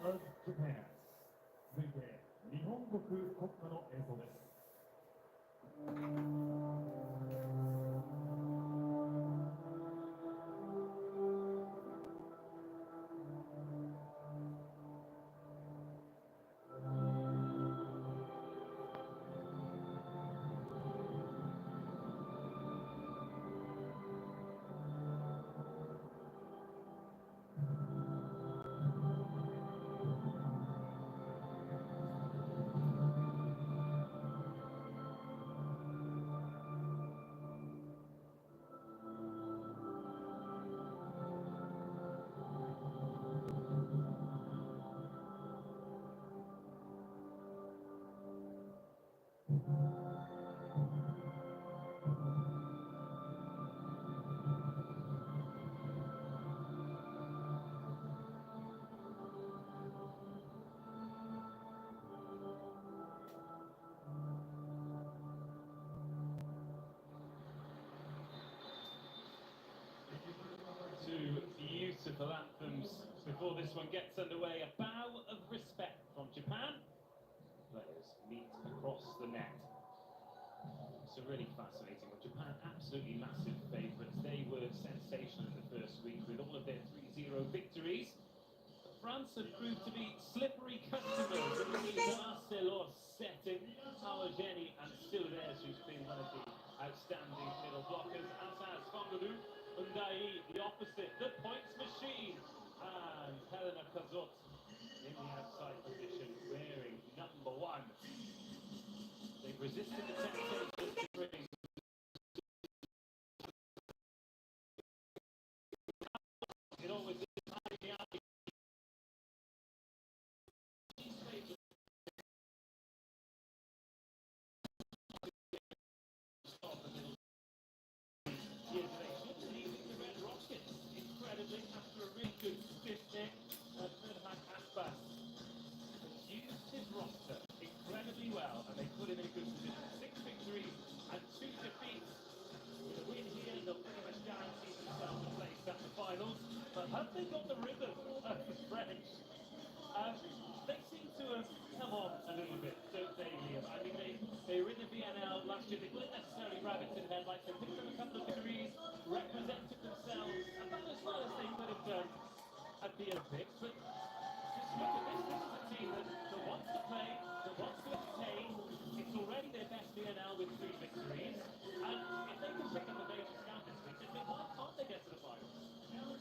of Japan 続いて日本国国歌の演奏です。Two beautiful anthems before this one gets underway. A bow of respect from Japan. Players meet across the net. So really fascinating. Well, Japan absolutely massive favourites. They were sensational in the first week with all of their 3-0 victories. But France have proved to be slippery customers. And it means Marcelo setting Jenny and still there, who's been one of the outstanding middle blockers, as has Fongaru. Undai, the opposite, the points machine, and Helena Kazut in the outside position, wearing number 1. They've resisted the temptation to bring. It always is high in the alley. After a really good stiff neck, Ferdinand Aspas used his roster incredibly well, and they put him in a good position. 6 victories and 2 defeats. With a win here, they'll pretty much guarantee themselves a place at the finals. But have they got the rhythm of the French? They seem to have come on a little bit, don't they, Liam? I mean, they were in the Vnl last year. They weren't necessarily rabbits in headlights. They picked up a couple of victories, represented themselves about as well as they could have done at the Olympics. But just look at this. This is a team that wants to play, that wants to entertain. It's already their best Vnl with 3 victories. And if they can pick up a major scout this week, just think, why can't they get to the finals?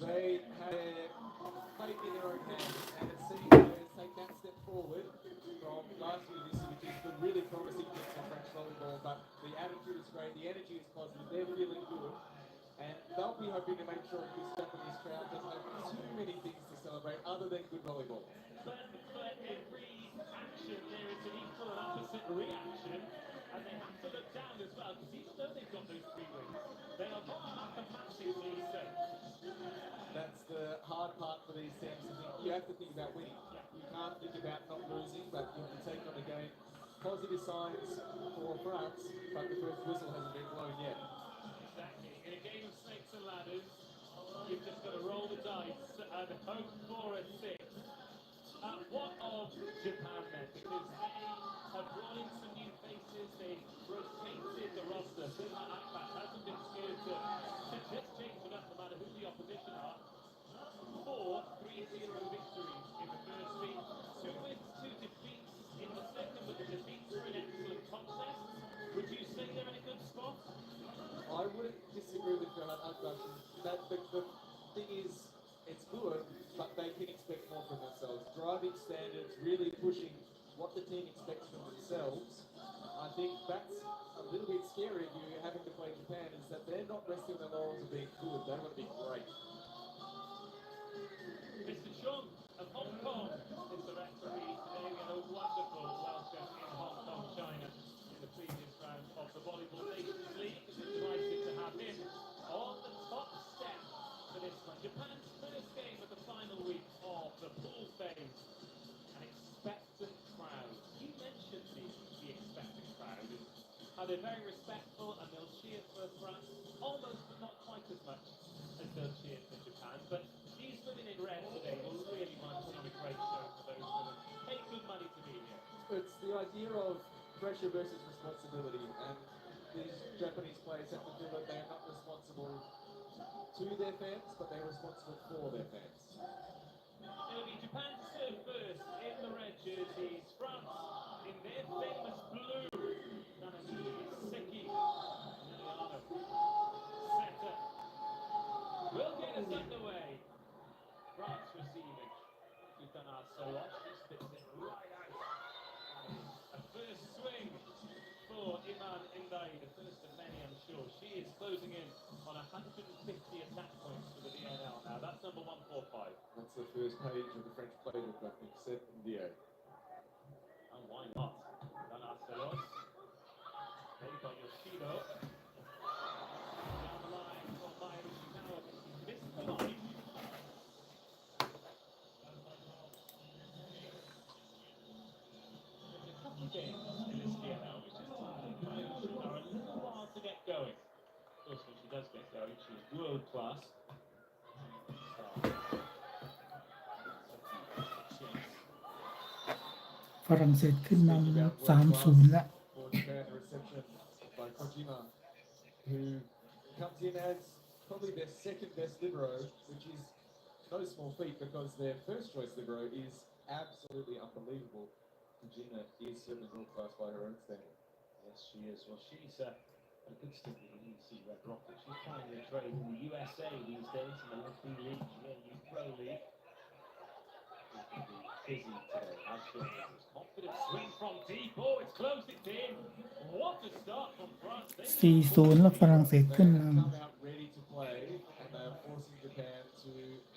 They have faith in their own hands, and it seems to take that step forward from last year to this year, which is the really promising thing for French volleyball. But the attitude is great, the energy is positive, they're feeling good, and they'll be hoping to make sure this Japanese crowd doesn't have too many things to celebrate other than good volleyball. But every action there is an equal and opposite reaction, and they have to look down as well, because even though they've got those 3 wins, they are not mathematically safe. That's the hard part for these teams to think. You have to think about winning. You can't think about not losing, but you can take on the game. Positive signs for France, but the first whistle hasn't been blown yet. Exactly. In a game of snakes and ladders, you've just got to roll the dice and hope for a 6. What of Japan then? Because they have brought in some new faces, they've rotated the roster. Ferdinand Aspas hasn't been scared to just change it up no matter who the opposition are. 4 3-0 victories in the first week, 2 wins, 2 defeats in the second, but the defeats were an excellent contest. Would you say they're in a good spot? I wouldn't disagree with your discussion. That the thing is, it's good, but they can expect more from themselves. Driving standards, really pushing what the team expects from themselves. I think that's a little bit scary if you're having to play Japan, is that they're not resting their laurels of being good. They want to be great. Mr. Chung of Hong Kong is the referee today. We had a wonderful welcome in Hong Kong, China in the previous round of the Volleyball Nations League. We're delighted to have him on the top step for this one. Japan's first game of the final week of the pool phase. An expectant crowd. You mentioned the expectant crowd and how they're very respectful and they'll cheer for France almost but not quite as much as they'll cheer for Japan. But do you these women in red today will really might seem a great show for those that have paid good money to be here. It's the idea of pressure versus responsibility, and these Japanese players have to feel that they are not responsible to their fans, but they're responsible for their fans. It'll be Japan to serve first in the red jerseys. France in their famous blue. Nanaki, Seki, Emiliano, Seta. Will get us underway. France receiving. Sutana Soros, she spits it right out. A first swing for Iman Indai, the first of many, I'm sure. She is closing in on 150 attack points for the VNL now. That's number 145. That's the first page of the French playbook, I think, set in VA. And why not? Sutana Soros. There you've got Yoshido. Down the line from Maya Ishikawa, but she missed the line. There's a couple of games in this VNL which is are a little while to get going. Of course, when she does get going, she's world class. So, ฝรั่งเศสขึ้นนำ3-0 แล้ว For Japan, a reception by Kojima, who comes in as probably their second best libero, which is no small feat because their first choice libero is absolutely unbelievable. Kojima is certainly world class by her own standard. yes, she is. Well, she's a good stint in the UC Red Rocket. She's finding a trade in the USA these days in the Rugby League, Pro League. Busy today, as she is. Confident swing from deep. Oh, it's closed it in. What a start from France. 4-0 แล้วฝรั่งเศส They ขึ้น have น come out ready to play, and they are forcing Japan to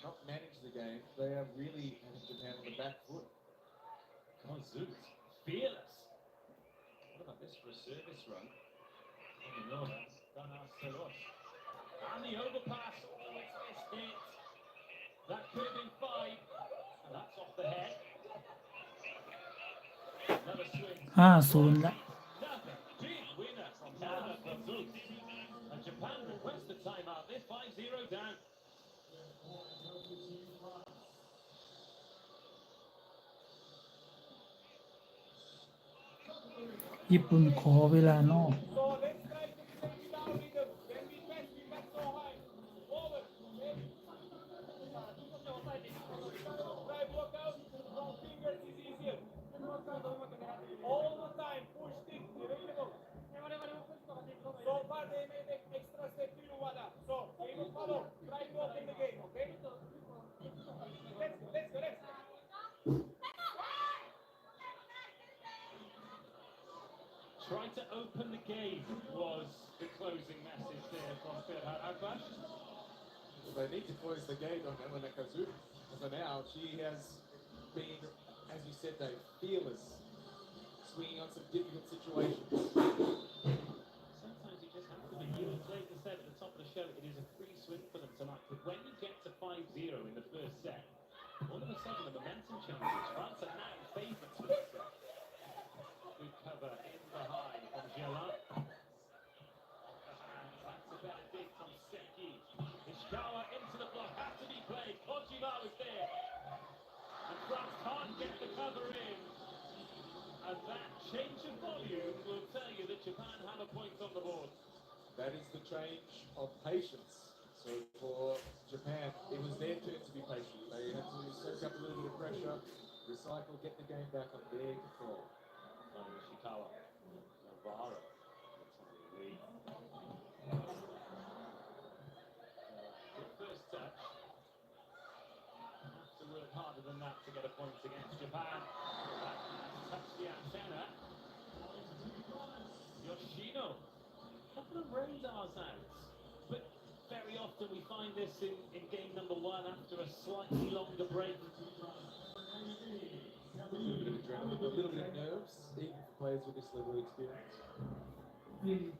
not manage the game. They are really having Japan on the back foot. Kazu, fearless. What about this for a service run? No, Dana Selos. And the overpass. Oh, it's missed it. That could have been 5. And that's off the head. Another swing. 5-0 แล้ว Another big winner from Dana Kazu. And Japan request the timeout. They're 5-0 down. ญี่ปุ่นขอเวลานอก So let's try to play without rhythm. When we press so high. Over. Try block out. From fingers is easier. All the time. Push stick. Available. So far they made an extra step to you, Wada. So we will follow. Try to open the game, okay? Let's go. Try to open the game was the closing message there from Ferhat Akbash. They need to close the gate on Elena Kazu. For now, she has been, as you said, Dave, fearless, swinging on some difficult situations. Sometimes you just have to be human. Like I said at the top of the show, it is a free swing for them tonight. But when you get to 5-0 in the first set, all of a sudden the momentum changes. France are now favourites for this set. Good cover in the high from Gerard. That's a better dig from Seki. Ishikawa into the block, has to be played. Kojima was there. And France can't get the cover in. And that change of volume will tell you that Japan have a point on the board. That is the change of patience. So for Japan, it was their turn to be patient. They had to soak up a little bit of pressure, recycle, get the game back on their control. Ishikawa. Navarro. Good first touch. Have to work harder than that to get a point against Japan. Touch the antenna. Yoshino. Couple of radars out. But very often we find this in game number 1 after a slightly longer break. A little bit of adrenaline, a little bit of nerves, even for players with this level of experience. It's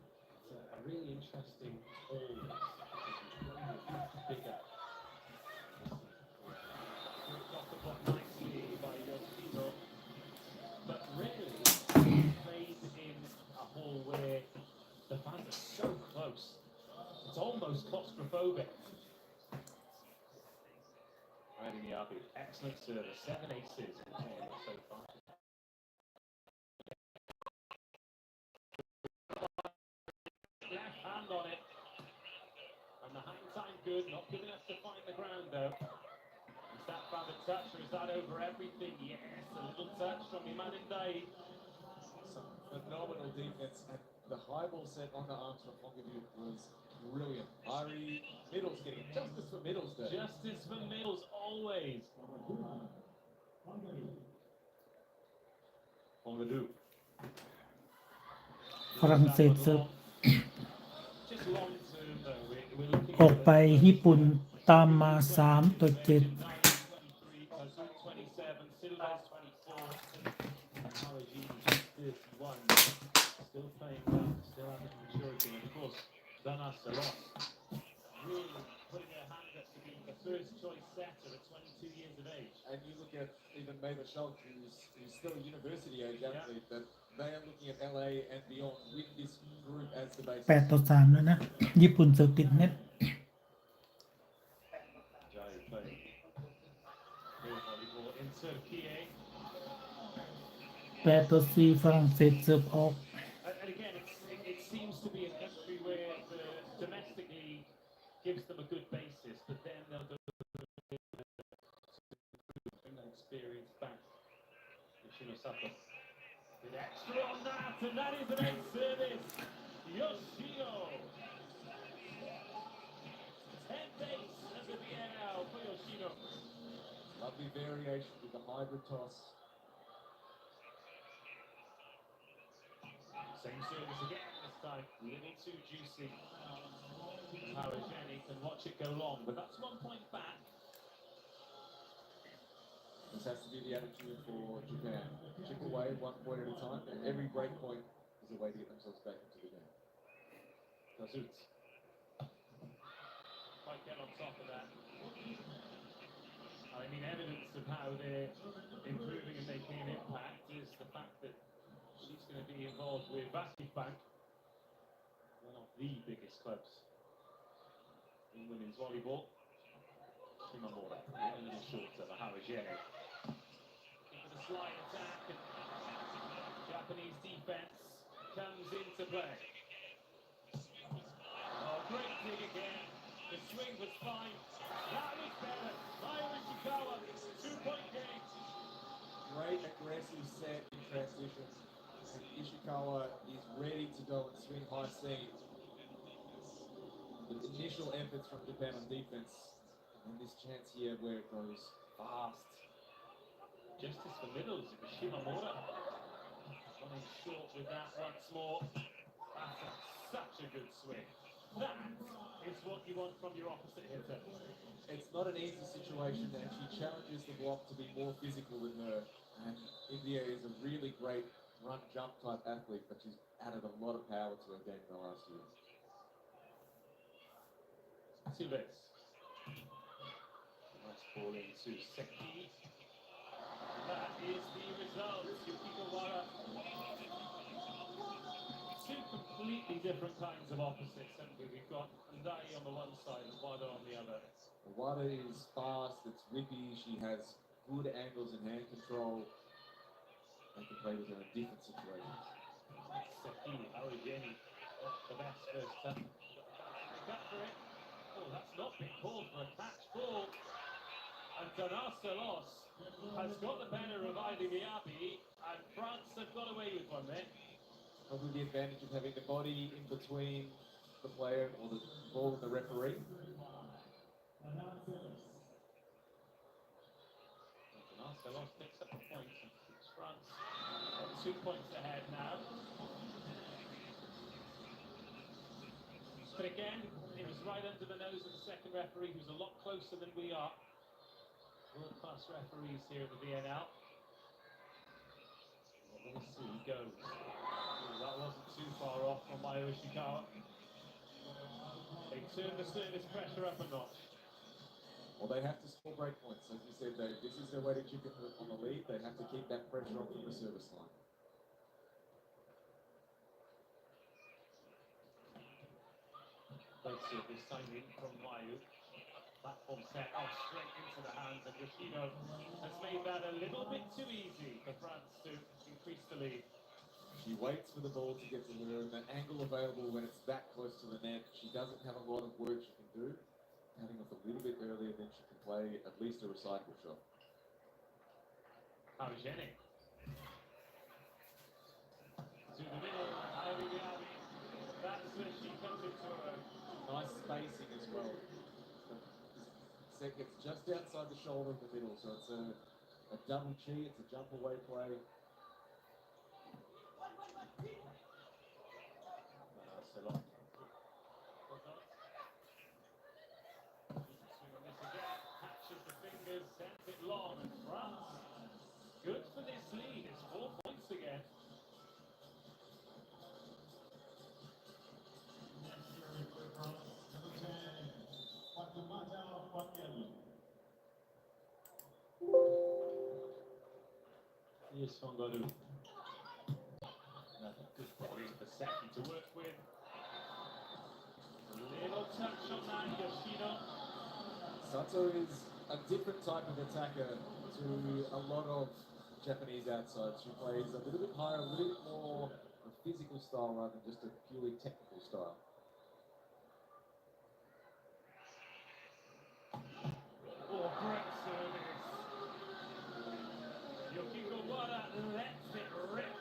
a really interesting ball. Bigger. Worked off the block nicely by Yoshino. But really, played in a hall where the fans are so close. It's almost claustrophobic. Miyabi, excellent service, 7 aces in the tournament so far. Left hand on it, and the hang time good, not good enough to find the ground though. Is that found a touch, or is that over everything? Yes, a little touch from Dai. Some phenomenal defense, and the high ball set on the arms from Longeview was brilliant. Ari Middles getting justice for Middles there. Justice for Mills, always. On the do. ฝรั่งเศสเสิร์ฟ Just long term though, we're looking ออกไปญี่ปุ่นตามมา3-7 Still playing well, still having maturity, and of course, Danas a lot. Really putting their hand up to be the first choice setter at 22 years of age. And you look at even Maeva Schultz, who's still a university age athlete, but they are looking at LA and beyond with this group as the basis. 8-3 แล้วนะ ญี่ปุ่นเสิร์ฟติดเน็ต Jai playing. Here volleyball in Turkey. 8-4 ฝรั่งเศสเสิร์ฟออก And again, it seems to be a country where the domestic league gives them a good basis, but then they'll go bring that experience back. Yoshino with extra on that, and that is an ace service. Yoshino. 10th ace of the Vnl for Yoshino. Lovely variation with the hybrid toss. Same service again this time, a little too juicy. Howard Jenny can watch it go long, but that's 1 point back. This has to be the attitude for Japan. Chip away 1 point at a time, and every break point is a way to get themselves back into the game. Kazut. Might get on top of that. I mean, evidence of how they're improving and making an impact is the fact that she's going to be involved with Bank, one of the biggest clubs in women's volleyball. Shimamura, a little short of a Hawajiri. Looking for the slide attack, and Japanese defense comes into play. Oh, great dig again. The swing was fine. That was better. Mayu Ishikawa, 2-point game. Great aggressive set in transition. And Ishikawa is ready to go and swing high seam. The initial efforts from Japan on defense, and this chance here where it goes fast. Justice for Middles, it was Shimamura. Running short with that once more. That's such a good swing. That is what you want from your opposite hitter. It's not an easy situation, and she challenges the block to be more physical than her. And India is a really great run-jump type athlete, but she's added a lot of power to her game in the last year. Two bits. Nice ball into Seki. That is the result. Yukikawara. Two completely different kinds of opposites, haven't we? We've got Ndai on the one side and Wada on the other. Wada is fast, it's whippy, she has good angles and hand control, and can play with her in different situations. Seki, Hawajiri, the best first time. Cut for it. Oh, that's not been called for a catch ball. And Danasalos has got the better of Ivy Miyabi, and France have got away with one there. Probably the advantage of having the body in between the player or the ball and the referee. Danasalos picks up the points and keeps France 2 points ahead now. But again, it was right under the nose of the second referee, who's a lot closer than we are. World-class referees here at the Vnl. We'll see he goes. Oh, that wasn't too far off from Mayu Ishikawa. They turn the service pressure up a notch. Well, they have to score break points. As you said, this is their way to chip in on the lead. They have to keep that pressure on from the service line. Late service time in from Mayu. Platform set off straight into the hands, and Yoshino has made that a little bit too easy for France to increase the lead. She waits for the ball to get to her, and the angle available when it's that close to the net, she doesn't have a lot of work she can do. Having off a little bit earlier, then she can play at least a recycle shot. Jenny. To the middle, that's where she comes into her. Nice spacing as well. Set gets just outside the shoulder of the middle, so it's a double chi, it's a jump away play. Catches the fingers, sends it long, and France good for this lead. It's 4 points again. Here's Songaru. Another good body for Seki to work with. A little touch on that, Yoshino. Sato is a different type of attacker to a lot of Japanese outsides. She plays a little bit higher, a little bit more a physical style rather than just a purely technical style. Oh, great service. Yukiko Wada lets it rip.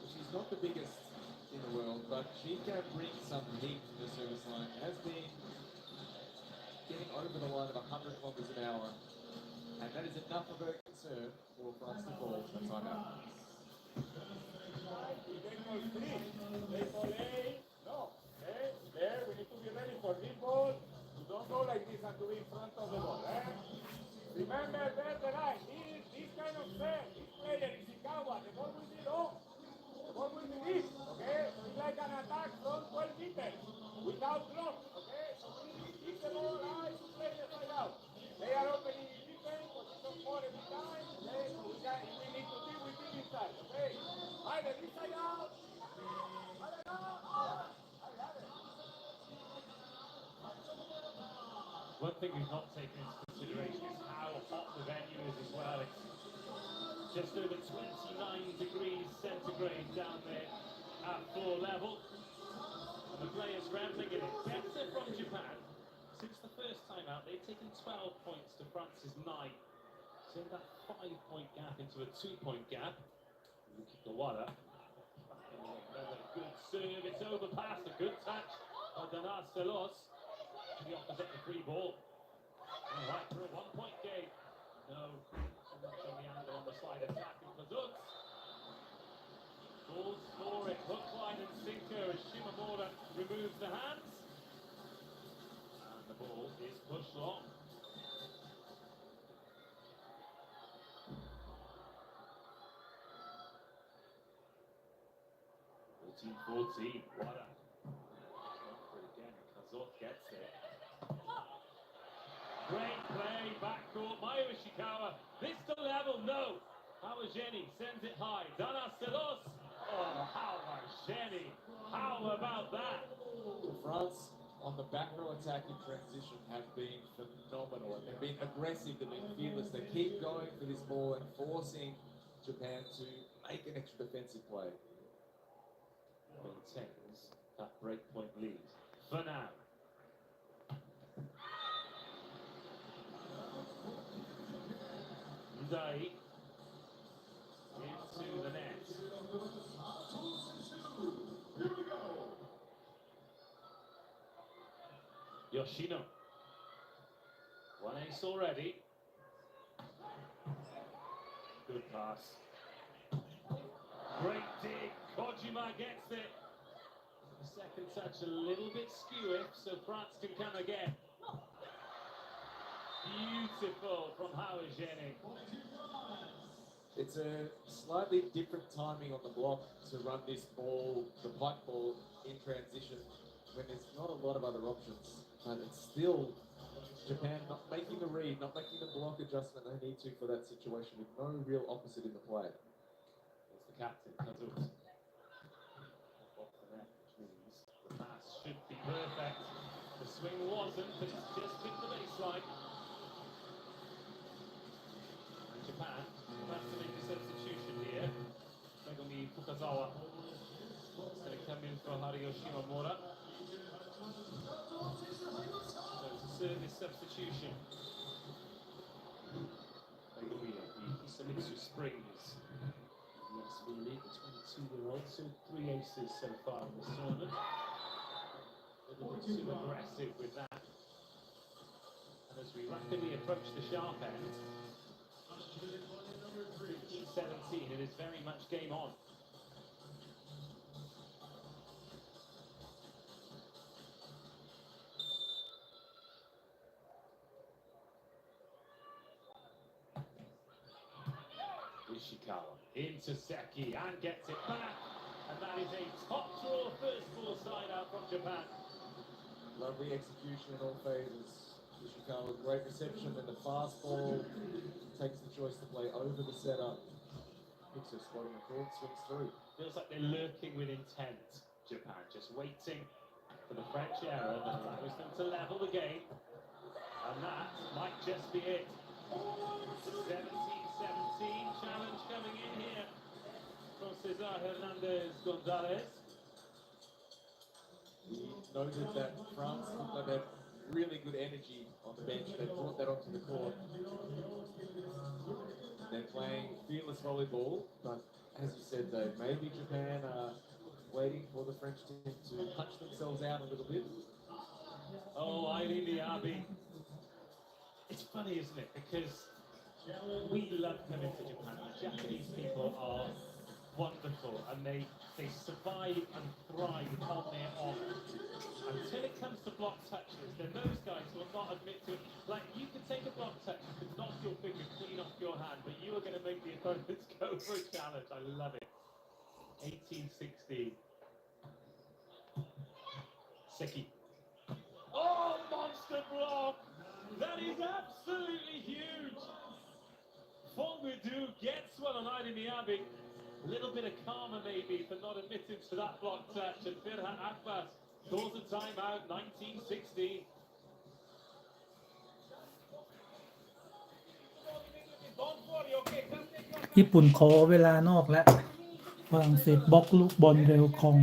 She's not the biggest in the world, but she can bring some heat to the service line. Has been getting over the line of 100 kilometers an hour, and that is enough of a concern for France to call a timeout. There, we need to be ready for this ball. You don't go like this and to be in front of the ball, eh? Remember, there's the line. This kind of set, this player, Ishikawa, the ball will be long. The ball will be deep, okay? It's like an attack from 12 meters without block, okay? So we need to keep the ball high to play the side out. They are opening in defense, position 4 every time, okay? So we need to deal with this inside, okay? Either this side out, either out. One thing we've not taken into consideration is how hot the venue is as well. It's just over 29 degrees centigrade down there at floor level. And the players scrambling in it. Better from Japan. Since the first time out, they've taken 12 points to France's 9. Turned that 5-point gap into a 2-point gap. Yukiko Wada. Another good serve. It's overpassed. A good touch by Danar Selos. The opposite the free ball. All right, for a 1-point game. No, so much on the angle on the side attacking for Zutz. Balls for it, hook, line and sinker as Shimamura removes the hands. And the ball is pushed long. (14-14). Wada. Again, Kazot gets it. Great play, backcourt, Mayu Ishikawa. This to level, no. Hawajeni sends it high. Dana Selos. Oh, Hawajeni. How about that? France on the back row attack in transition have been phenomenal. And they've been aggressive, they've been fearless. They keep going for this ball and forcing Japan to make an extra defensive play. Maintains that breakpoint lead for now. Dai into the net. Yoshino. 1 ace already. Good pass. Great dig. Kojima gets it. The second touch a little bit skewy, so France can come again. Beautiful from Hawajeni. It's a slightly different timing on the block to run this ball, the pipe ball, in transition when there's not a lot of other options. But it's still Japan not making the read, not making the block adjustment they need to for that situation with no real opposite in the play. It's the captain, Kazut. Off the net, which means the pass should be perfect. The swing wasn't, but it's just hit the baseline. And Japan has to make a substitution here. Megumi Fukazawa is going to come in for Hariyoshi Shimomura. So it's a service substitution. Megumi, the Hisamitsu Springs. Yes, we lead the 22-year-old, so 3 aces so far in this tournament. A little bit too aggressive with that. And as we rapidly approach the sharp end, 15-17, it is very much game on. Ishikawa into Seki and gets it back. And that is a top draw first ball side out from Japan. Lovely execution in all phases. Ishikawa, great reception, and the fast ball takes the choice to play over the setup. Hits her spot on the court, swings through. Feels like they're lurking with intent, Japan, just waiting for the French error that allows them to level the game. And that might just be it. 17-17, challenge coming in here from Cesar Hernandez Gonzalez. We noted that France looked like they had really good energy on the bench. They brought that onto the court. They're playing fearless volleyball, but as you said, Dave, maybe Japan are waiting for the French team to punch themselves out a little bit. Oh, Aileen Diaby. It's funny, isn't it? Because we love coming to Japan. The Japanese people are wonderful, and they survive and thrive on their own. Until it comes to block touches, then those guys will not admit to it. Like, you can take a block touch, you can knock your finger clean off your hand, but you are going to make the opponents go for a challenge. I love it. 18-16. Seki. Oh, monster block! That is absolutely huge! Fongudu gets one on Aiden Miyabi. A little bit of karma maybe for not admitting to that block touch, and Firhat Akbas calls a timeout, 19-16. ญี่ปุ่นขอเวลานอกแล้วฝรั่งเศสบล็อกลูกบอลเร็วของ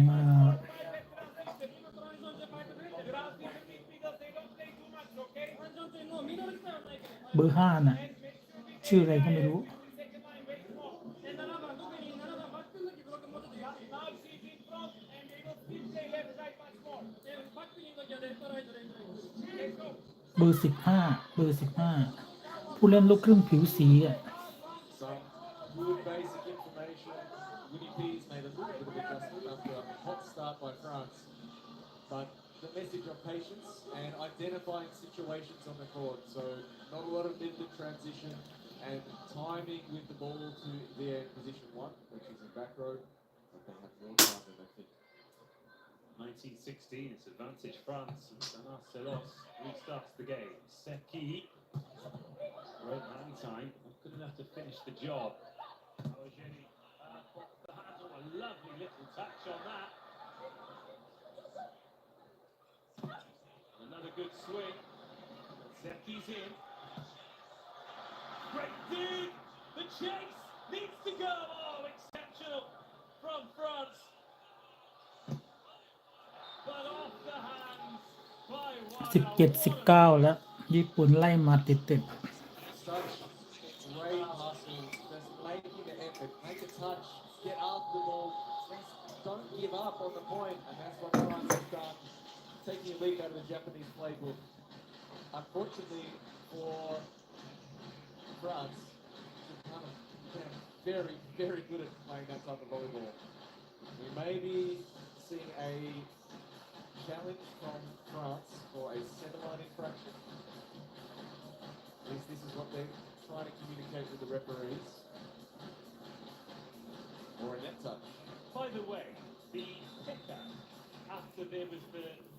เบอร์5น่ะชื่ออะไรก็ไม่รู้เบอร์15ผู้เล่นลูกครึ่งผิวสีอ่ะGood basic information. Winnie P's made a little bit of adjustment after a hot start by France. But the message of patience and identifying situations on the court. So not a lot of mid transition and timing with the ball to their position 1, which is in back row. But they have more time than they think. 19-16, it's advantage France, and Sanaselos restarts the game. Seki, great hand time, not good enough to finish the job. Awajeni, the handle, a lovely little touch on that. Another good swing. Seki's in. Great dig! The chase needs to go! Oh, exceptional from France. But off the hands by one. 17-19 แล้วญี่ปุ่นไล่มาติด Such great hustle, just making the effort, make a touch, get after the ball, don't give up on the point, and that's what France has done, taking a lead out of the Japanese playbook. Unfortunately for France, Japan very, very good at playing that type of volleyball. We may be seeing a challenge from France for a centerline infraction. At least this is what they're trying to communicate with the referees. Or a net touch. By the way, the kicker after there was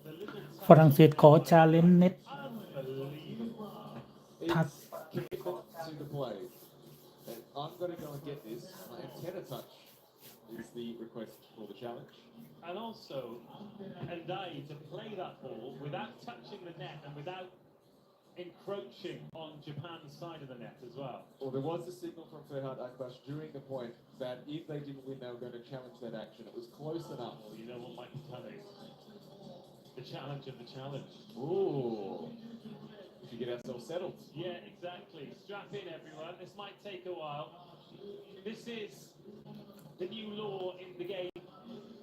the little touch. ฝรั่งเศสขอชาเลนจ์เน็ต It's commitment to the play. And I'm going to go and get this. Antenna touch. is the request for the challenge. And also, Andai to play that ball without touching the net and without encroaching on Japan's side of the net as well. Well, there was a signal from Ferhat Akbash during the point that if they didn't win, they were going to challenge that action. It was close enough. Well, you know what might be coming. The challenge of the challenge. Ooh. To get ourselves settled. Yeah, exactly. Strap in, everyone. This might take a while. This is the new law in the game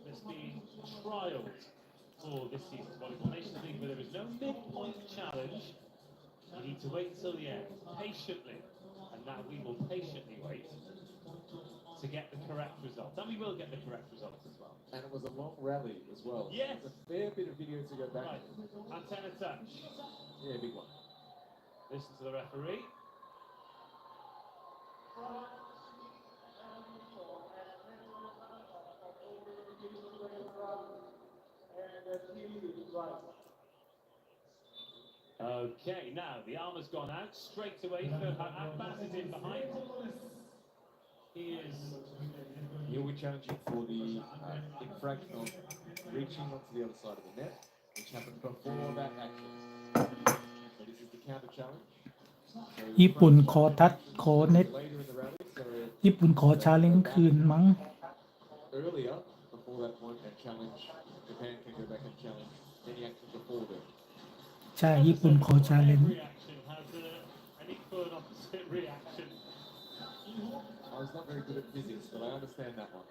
that's being trialled for this season's Volleyball Nations League, where there is no midpoint challenge. You need to wait until the end, patiently. And now we will patiently wait to get the correct result. And we will get the correct result as well. And it was a long rally as well. Yes. There's a fair bit of video to go back. Right. Antenna touch. Yeah, big one. Listen to the referee. Okay, now the arm has gone out straight away. Ferhat Akbash is in behind. He is. He'll be challenging for the infraction of reaching onto the other side of the net, which happened before that action. So this is the counter challenge. So ญี่ปุ่นขอทัดขอเน็ต later in the rally, so ญี่ปุ่นขอชาเลนจ์คืนมั้ง earlier before that point and challenge, Japan can go back and challenge any action before then. ใช่ญี่ปุ่นขอชาเลนจ์ Every action has an equal and opposite reaction. I was not very good at physics, but I understand that one.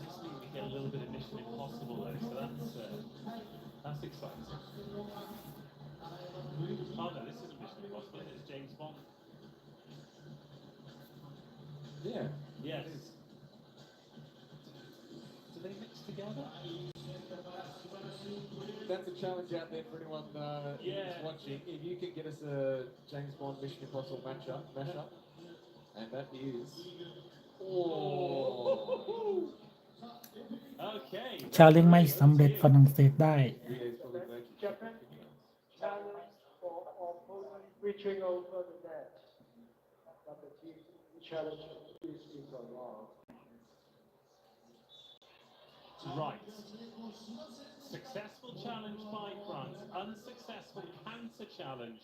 Just need to get a little bit of Mission Impossible though, so that's exciting. Oh no, this isn't Mission Impossible, it's James Bond. Yeah. Yes. Do they mix together? That's a challenge out there for anyone Yeah. who's watching. If you can get us a James Bond Mission Impossible mashup, and that is. Oh. Okay. ชาเลนจ์ไม่สำเร็จฝรั่งเศสได้ Yeah, it's probably glad you checked Japan everything else. challenge for opponent reaching over the net. But the team challenge is a wrong. Right. Successful challenge by France, unsuccessful counter challenge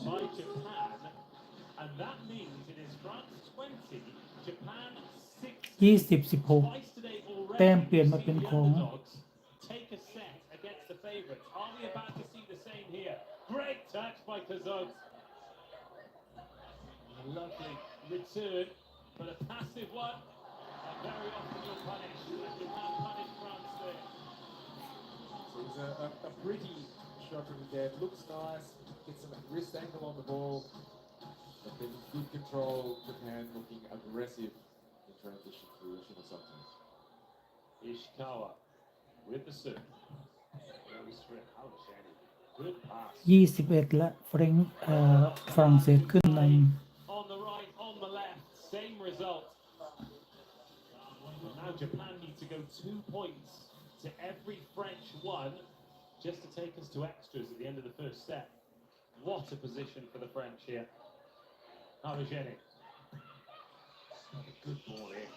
by Japan, and that means it is France 20, Japan 6. 20-16 Twice today already แต้มเปลี่ยนมา we've เป็น seen the ของ underdogs take a set against the favourites. Are we about to see the same here? Great touch by Kazog. Lovely return, but a passive one. And very often you'll punish. And Japan punished France there. So it was a pretty shot from Gab. Looks nice. Gets some wrist angle on the ball. But then good control. Japan looking aggressive in transition to Ishino something. Ishikawa with the serve. Very straight. How shiny. Good pass. 21 และฝรั่งเศสขึ้นน On the right, on the left, same result. Now Japan need to go 2 points to every French one just to take us to extras at the end of the first set. What a position for the French here. Armageni. A good ball in.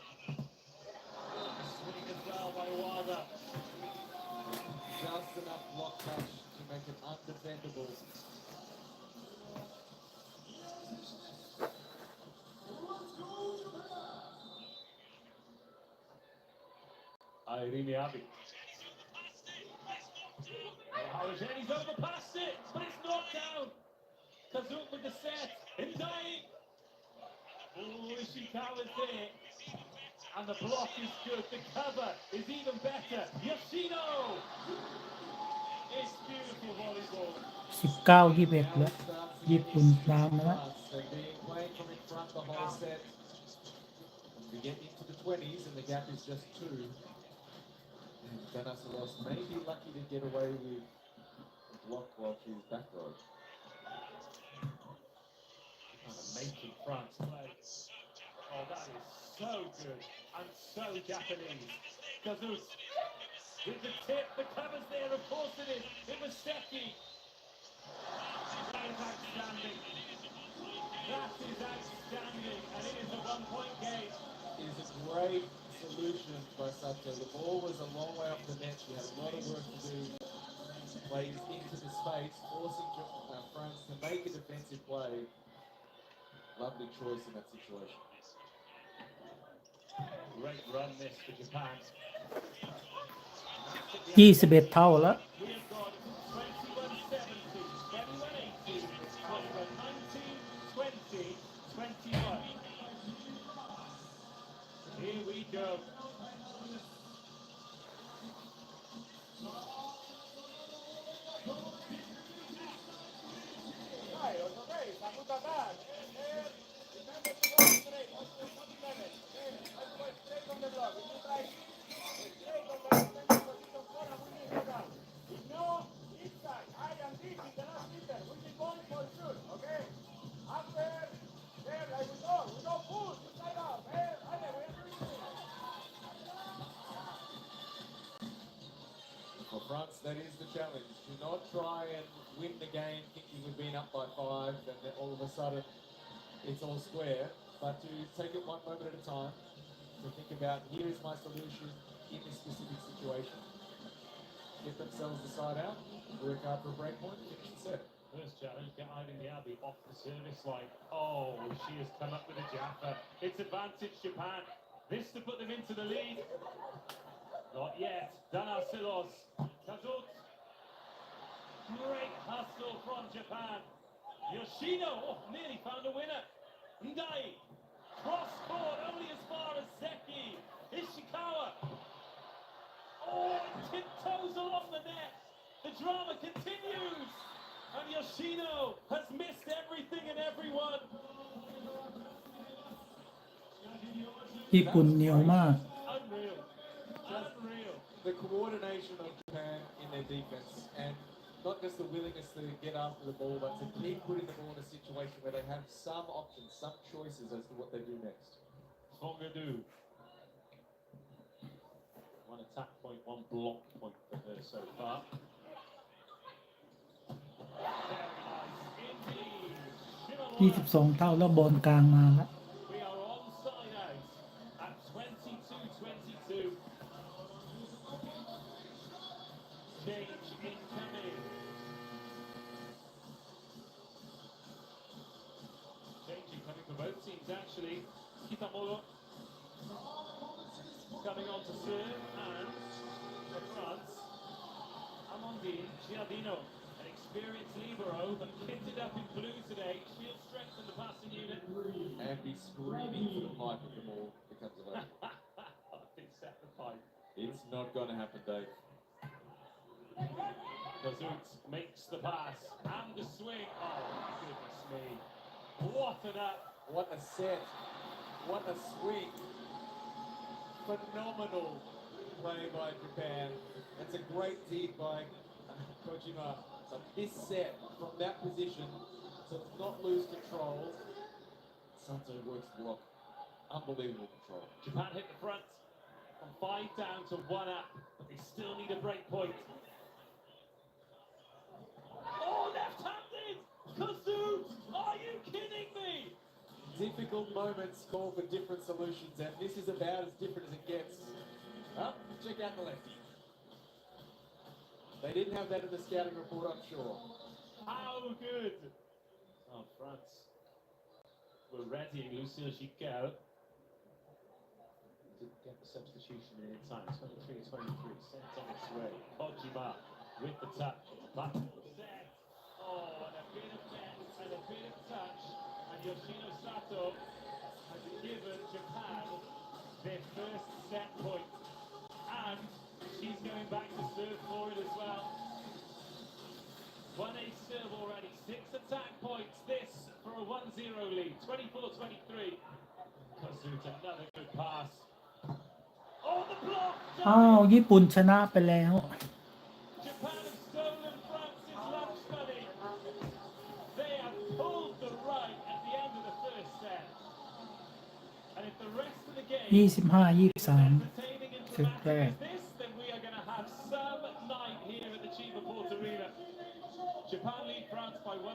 Swing as well by Wada. Just enough block touch to make it undefendable. Irene Abi. Armageni's overpassed it, but it's knocked down. Kazuk with the set. Indai. Oh, Ishikawa's there. And the block is good. The cover is even better. Yoshino! It's beautiful volleyball. 19-21 แล้วญี่ปุ่นตามมาแล้ว They've been playing from in front the whole set. We get into the 20s and the gap is just 2. And Danasaros may be lucky to get away with a block while she's back row. Kind of making France play. Oh, that is so good and so Japanese. Kazuk with the tip. The cover's there, of course it is. It was Seki. That is outstanding. That is outstanding, and it is a 1-point game. It is a great solution by Sato. The ball was a long way off the net. She had a lot of work to do. Plays into the space, forcing France to make a defensive play. Lovely choice in that situation. Great run this for Japan. 21 เท่าแล้ว We have got 21-70, 21-80, 21-19, 20, 21. Here we go. Right, okay, Sakuta back. Remember to go straight, not to 47. Okay, let's go straight on the block. If you try straight on the defensive position corner, we need to go down. If no, inside, high and deep in the last meter, we need one for sure, okay? After, there, like we go full, inside out. There, we are doing it. For France, that is the challenge. Do not try and win the game thinking we've been up by 5 and then all of a sudden it's all square. But to take it one moment at a time, to think about here is my solution in this specific situation. Get themselves the side out, work hard for a break point, finish the set. First challenge, get Ivan Yabi off the service line. Oh, she has come up with a jaffa. It's advantage Japan. This to put them into the lead. Not yet. Dana Silos. Kazut. Great hustle from Japan. Yoshino, nearly found a winner. Ndai. Cross court only as far as Zeki. Ishikawa. Oh, tiptoes along the net. The drama continues. And Yoshino has missed everything and everyone. ญี่ปุ่นเหนียวมาก Unreal. Unreal. The coordination of Japan in their defense and not just the willingness to get after the ball, but to keep putting the ball in a situation where they have some options, some choices as to what they do next. Fongadu. One attack point, one block point for her so far. Very nice indeed. Shimamura. 22 เท่าแล้วบอลกลางมาแล้ว We are onside out at 22-22. Change incoming. Change incoming for both teams actually. Kitamoro coming on to serve, and for France, Amandine Giardino, an experienced libero, but kitted up in blue today. She'll strengthen the passing unit. And be screaming for the pipe if the ball becomes available. Big set the pipe. It's not going to happen, Dave. Kazut makes the pass and the swing. Oh, goodness me. What an up. What a set. What a swing. Phenomenal play by Japan. That's a great deed by Kojima. So this set from that position to not lose control. Sato works block. Unbelievable control. Japan hit the front from 5 down to 1 up, but they still need a break point. Oh, left-handed! Kazut! Are you kidding me? Difficult moments call for different solutions, and this is about as different as it gets. Oh, check out the lefty. They didn't have that in the scouting report, I'm sure. How good! Oh, France. We're ready, Lucille Gicquel. Didn't get the substitution in time. 23-23, sent on its way. Kojima with the touch. Back set. Oh, and a bit of net and a bit of touch. And Yoshino Sato has given Japan their first set point. And she's going back to serve for it as well. 1-8 serve already, 6 attack points. This for a 1-0 lead, 24-23. Kazut, another good pass. Oh, the block! อ้าวญี่ปุ่นชนะไปแล้ว Japan have stolen France's lunch money. They have pulled the rug at the end of the first set. And if the rest of the game 25-23 is entertaining and เซตแร dramatic ก as this, then we are going to have some night here at the Chiba Port Arena. Japan lead France by 1-0.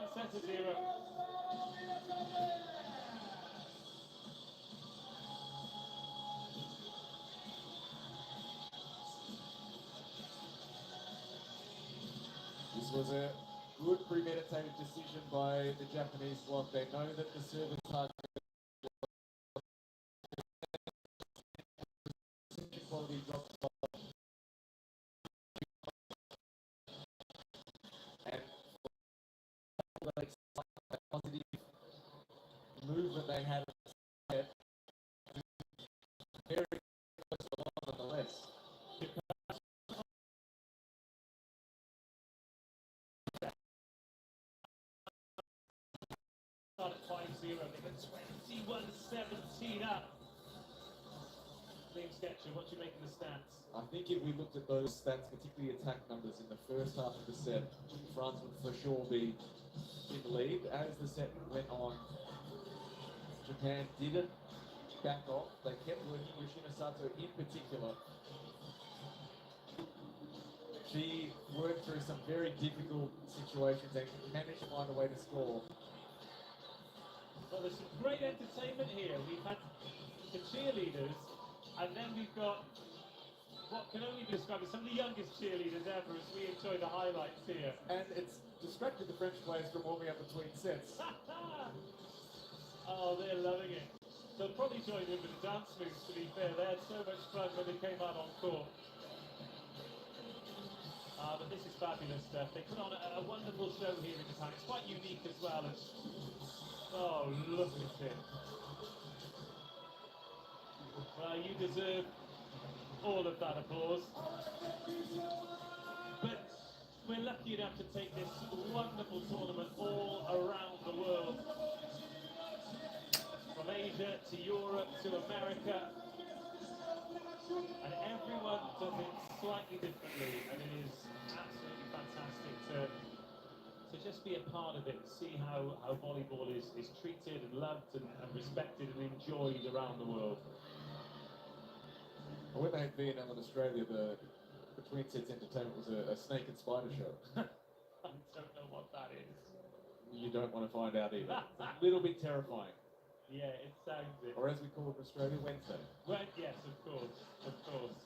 was a good premeditated decision by the Japanese block. They know that the service target quality drops off. And that positive move that they had very close to the line nonetheless. Start at 5-0, they got 21-17 up. Liam Sketcher, what do you make of the stats? I think if we looked at those stats, particularly attack numbers in the first half of the set, France would for sure be in the lead. As the set went on, Japan didn't back off. They kept working with Shinosato in particular. She worked through some very difficult situations and managed to find a way to score. Well, there's some great entertainment here. We've had the cheerleaders, and then we've got what can only be described as some of the youngest cheerleaders ever as we enjoy the highlights here. And it's distracted the French players from warming up between sets. Oh, they're loving it. They'll probably join in with the dance moves, to be fair. They had so much fun when they came out on court. But this is fabulous stuff. They put on a wonderful show here in Japan. It's quite unique as well. And, oh, look at it. Well, you deserve all of that applause. But we're lucky enough to take this wonderful tournament all around the world. From Asia to Europe to America. And everyone does it slightly differently, and it is absolutely fantastic to just be a part of it, see how volleyball is treated and loved and respected and enjoyed around the world. When they had Vnl in Australia, the between sets entertainment was a snake and spider show. I don't know what that is. You don't want to find out either. It's a little bit terrifying. Yeah, it sounds it. Or as we call it in Australia, Wednesday. Well, yes, of course, of course.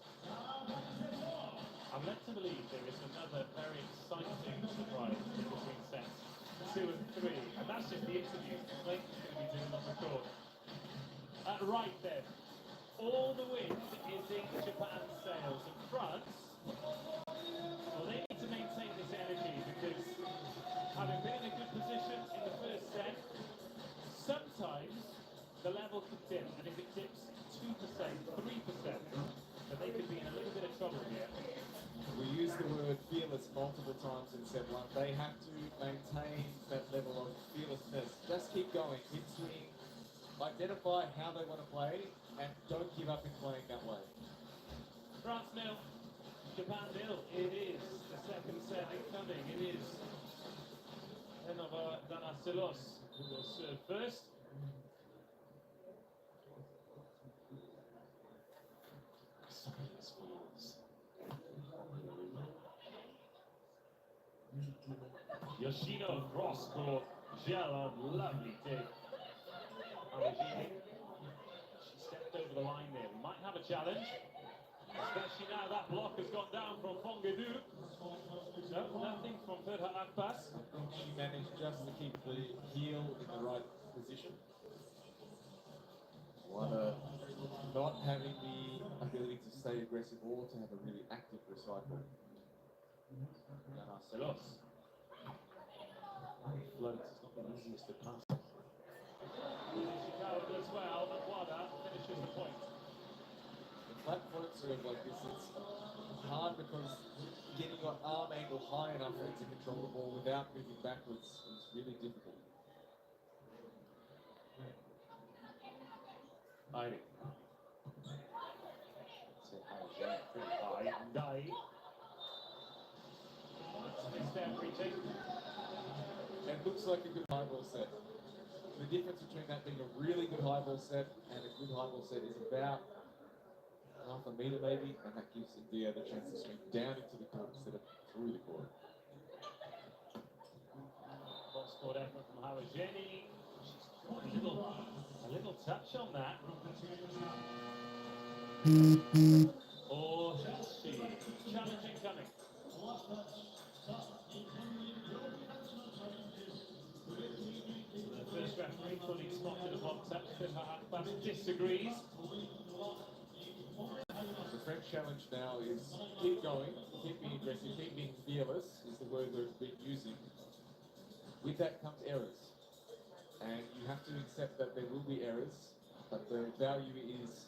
I'm led to believe there is another very exciting surprise in between sets 2 and 3, and that's just the interview Clayton's going to be doing on the court. Right then, all the wind is in Japan's sails, and France, well, they need to maintain this energy because having been in a good position in the first set, sometimes the level could dip, and if it dips 2%, 3%, then they could be in a little bit of trouble here. We use the word fearless multiple times in set 1. They have to maintain that level of fearlessness. Just keep going, keep swinging, identify how they want to play, and don't give up in playing that way. France nil, Japan nil. It is the second set incoming. It is Renova Danaselos who will serve first. Yoshino cross court, Gel, lovely dig. She stepped over the line there. We might have a challenge, especially now that block has gone down from Fongedu. No, nothing from Ferha Akbas. She managed just to keep the heel in the right position. Not having the ability to stay aggressive or to have a really active recital. Danaselos. Float is not the easiest to pass. Ishikawa does well, but Wada finishes the point. The flat float serve like this, it's hard because getting your arm angle high enough for it to control the ball without moving backwards is really difficult. Aye. Pretty high. Dai. Missed everything. It looks like a good high ball set. The difference between that being a really good high ball set and a good high ball set is about half a meter maybe, and that gives India the chance to swing down into the court instead of through the court. Cross court effort from Hawajeni. She's got a little touch on that. Or has she? Challenging coming. disagrees. The French challenge now is keep going, keep being aggressive, keep being fearless is the word we've been using. With that comes errors. And you have to accept that there will be errors, but the value is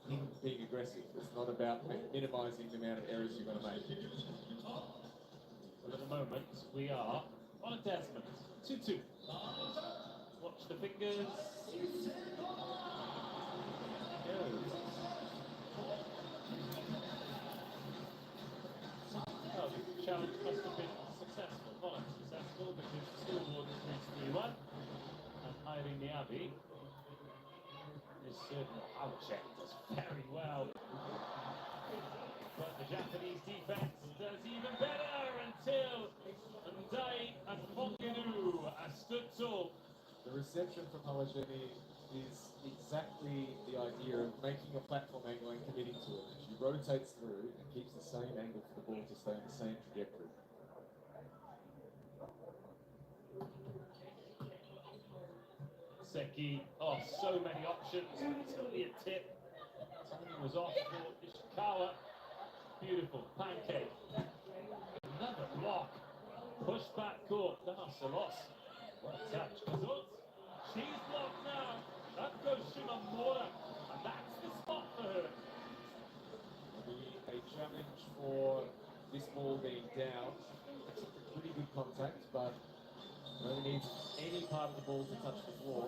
in being aggressive. It's not about minimizing the amount of errors you're going to make. Well, at the moment, we are on a Desmond. 2-2. Watch the fingers. Well, the challenge must have been successful. Not unsuccessful because the scoreboard has reached 3-1. And hiding the Abbey is certain Alchek does very well. But the Japanese defense does even better until Ndai and Fongenu are stood tall. The reception from Halajeni is exactly the idea of making a platform angle and committing to it. She rotates through and keeps the same angle for the ball to stay in the same trajectory. Seki, oh, so many options until the tip. Something was off for Ishikawa. Beautiful pancake. Another block. Push back court. That's a loss. What a touch. Kazut. She's blocked now. That goes Shimamura. And that's the spot for her. It'll be a challenge for this ball being down. It's pretty good contact, but it only needs any part of the ball to touch the floor.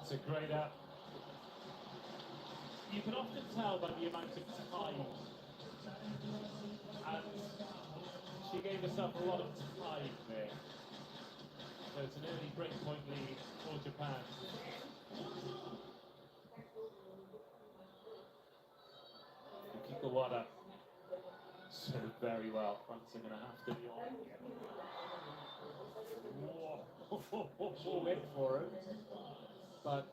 It's a great up. You can often tell by the amount of time, and she gave herself a lot of time there. So it's an early breakpoint lead for Japan. Kikawada served very well. France are going to have to be on. She went for it, but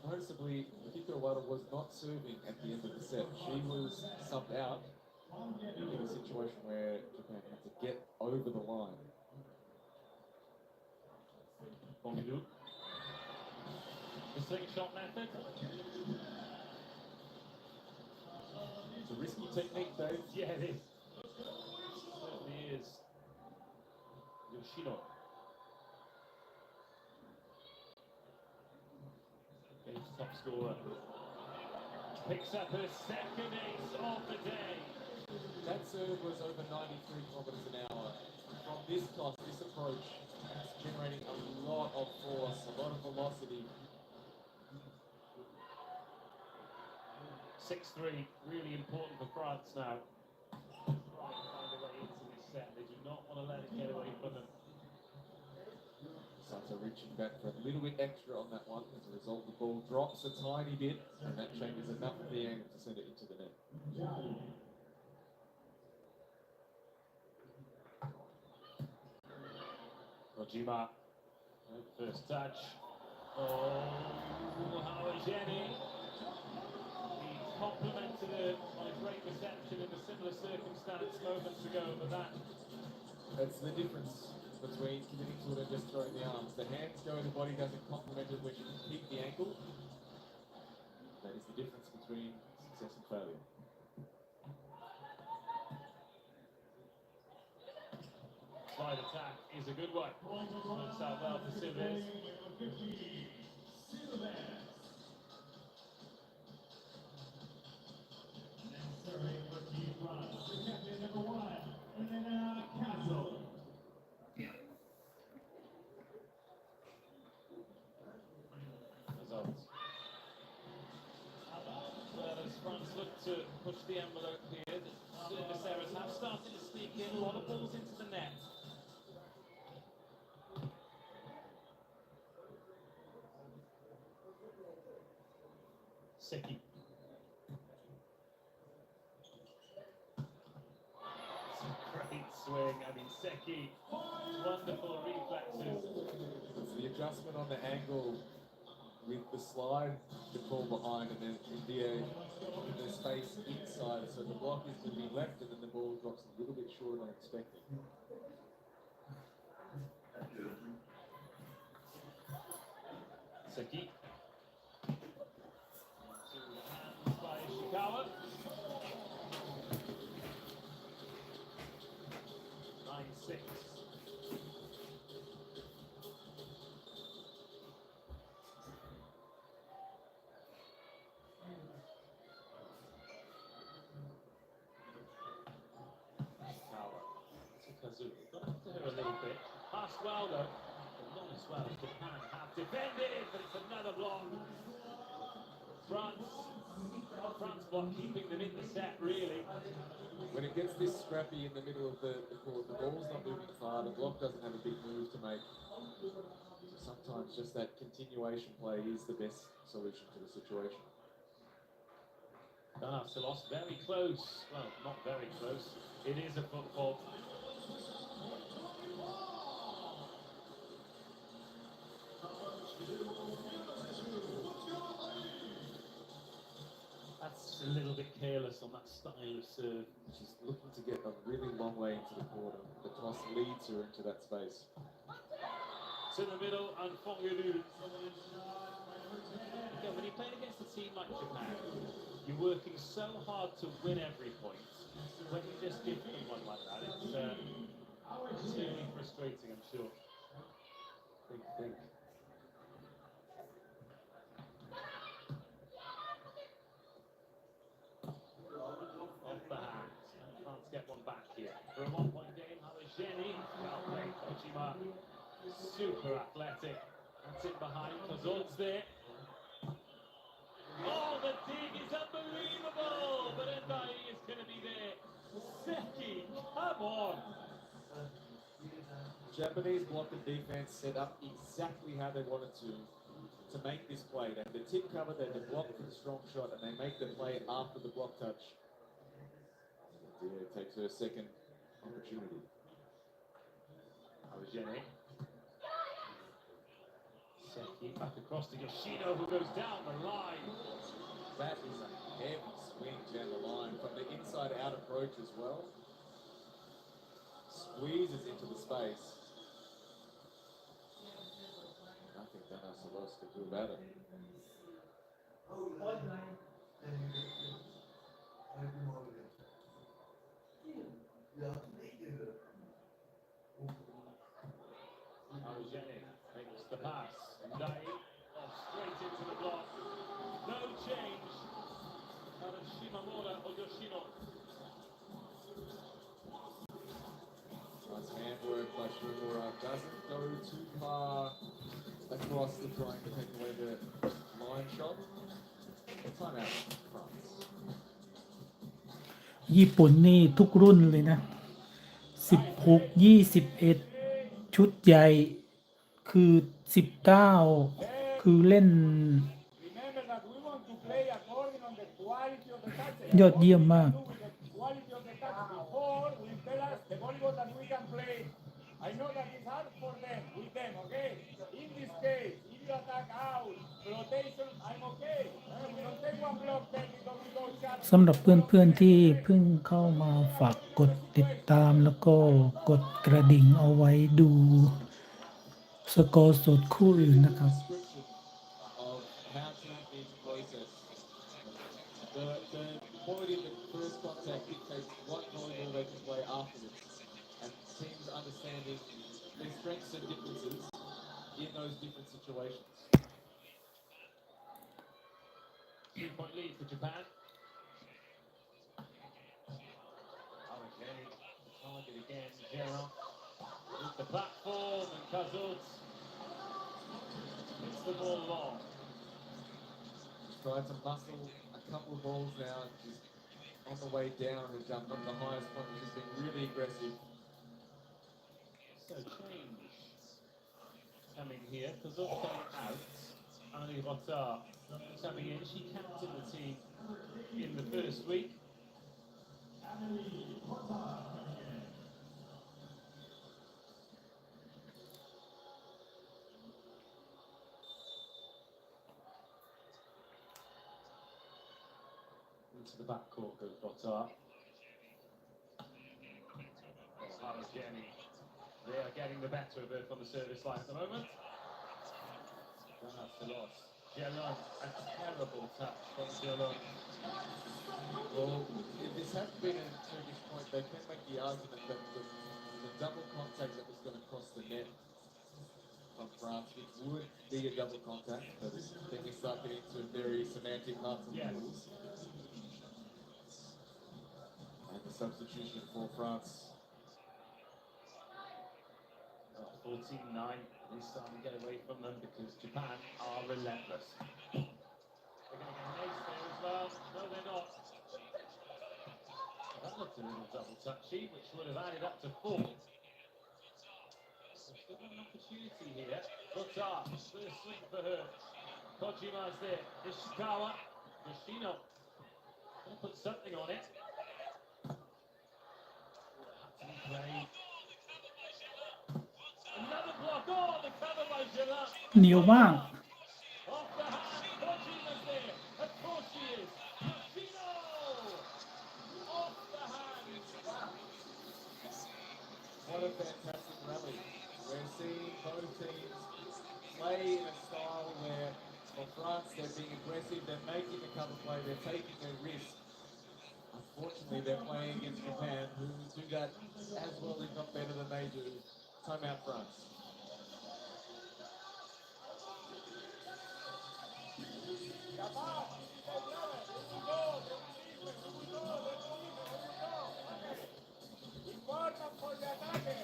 noticeably, Kikawada was not serving at the end of the set. She was subbed out in a situation where Japan had to get over the line. Bongidu. The slingshot method. It's a risky technique, Dave. Yeah, it is. Certainly is. Yoshino. Game's top scorer. Picks up her second ace of the day. That serve was over 93 kilometers an hour. From this toss, this approach, it's generating a lot of force, a lot of velocity. 6-3, really important for France now. Try and find a way into this set. They do not want to let it get away from them. Suns are reaching back for a little bit extra on that one. As a result, the ball drops a tiny bit, and that changes enough of the angle to send it into the net. Kojima, first touch. Oh, Hawajeni. He complimented her on a great reception in a similar circumstance moments ago, but that's the difference between committing to it and just throwing the arms. The hands go and the body doesn't complement it when you can keep the ankle. That is the difference between success and failure. Slide attack is a good one. Works out well for Silves. Results. Well, as France look to push the envelope here, the service errors have started to sneak in. A lot of balls into the net. Seki. It's a great swing. I mean, Seki, wonderful reflexes. It's the adjustment on the angle with the slide to fall behind and then in the space inside. So the block is moving left and then the ball drops a little bit shorter than expected. Seki. Hands by Ishikawa. 9-6. Got after her a little bit. Passed well though, but not as well as Japan have defended, but it's another block. France block keeping them in the set really. When it gets this scrappy in the middle of the court, the ball's not moving far, the block doesn't have a big move to make. So sometimes just that continuation play is the best solution to the situation. Salos very close. Well, not very close. It is a football. That's a little bit careless on that style of serve. She's looking to get a really long way into the corner. The toss leads her into that space. It's in the middle and Fongelu. Again, when you're playing against a team like Japan, you're working so hard to win every point. When you just give them one like that, it's really frustrating, I'm sure. Think. Off the hands. France get one back here. For a 1-point game, Halajeni. Well played, Kojima. Super athletic. That's in behind. Kazod's there. Oh, the dig is unbelievable! But Endai is going to be there. Seki, come on! Japanese block and defense set up exactly how they wanted to make this play. They had the tip cover, they had the block for the strong shot, and they make the play after the block touch. Yeah, takes her second opportunity. Halajeni. Seki back across to Yoshino, who goes down the line. That is a heavy swing down the line from the inside out approach as well. Squeezes into the space. Nothing Dana Salos could do about it. Halajeni makes the pass. Ndai straight into the block. No change. Out of Shimamura or Yoshino. Nice handwork by Shimamura. Doesn't go too far across the trying to take away the line shot. Timeout, France. ญี่ปุ่นนี่ทุกรุ่นเลยนะ16 21ชุดใหญ่คือ19คือเล่น Remember that we want to play according on the quality of the touches. ยอดเยี่ยมมาก Quality of the touch before will tell us the volleyball that we can play. I know that it's hard for them, with them, okay? In this case, if you attack out, rotation, I'm okay. We don't take one block then because we go sharp. สำหรับเพื่อนๆที่เพิ่งเข้ามาฝากกดติดตามแล้วก็กดกระดิ่งเอาไว้ดูสกอร์สดคู่อื่นนะครับ Description of how team is processed. The quality of the first contact dictates what volleyball they can play afterwards. And teams understanding their strengths and differences in those different situations. 3-point lead for Japan. Halajeni, target again, Gerard. With the platform and Kazut. Hits the ball long. Tried to muscle a couple of balls now. She's on the way down and jumped on the highest point. She's been really aggressive. So change coming here. Kazut coming out. Ali Rotar coming in. She captained the team in the first week. Into the backcourt goes Botar. Jenny. They are getting the better of it on the service line at the moment. That's the loss. Jelon, a terrible touch from Jelon. Well, if this hadn't been a Turkish point, they can make the argument that the double contact that was going to cross the net from France, which would be a double contact, but then we start getting into very semantic hearts and rules. And the substitution for France. 14-9, they're starting to get away from them because Japan are relentless. They're going to get an ace there as well. No, they're not. That looked a little double touchy, which would have added up to 4. There's still an opportunity here. Botar, first swing for her. Kojima's there. Ishikawa, Yoshino. Going to put something on it. Played. Another block. Oh, the cover by Gela. เหนียวมาก Off the hand. Kojima's there. Of course she is. Yoshino. Off the hand. What a fantastic rally. We're seeing both teams play in a style where, for France, they're being aggressive, they're making the cover play, they're taking a risk. Unfortunately, they're playing against Japan, who do that as well, if not better than they do. Time out, France. Important for the attacker.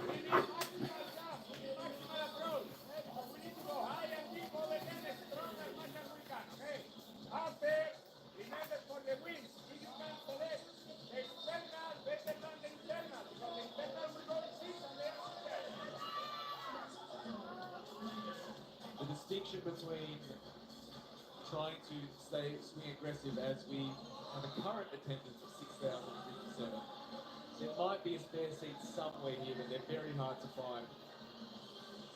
We need maximal jump, we need maximal approach. We need to go high and deep over them, strong as much as we can. Hey, out there, remember for the win, if you can select the external better than the internal, because the internal will go to 6 and they are there. The distinction between trying to swing aggressive as we have a current attendance of 6,057. There might be a spare seat somewhere here, but they're very hard to find.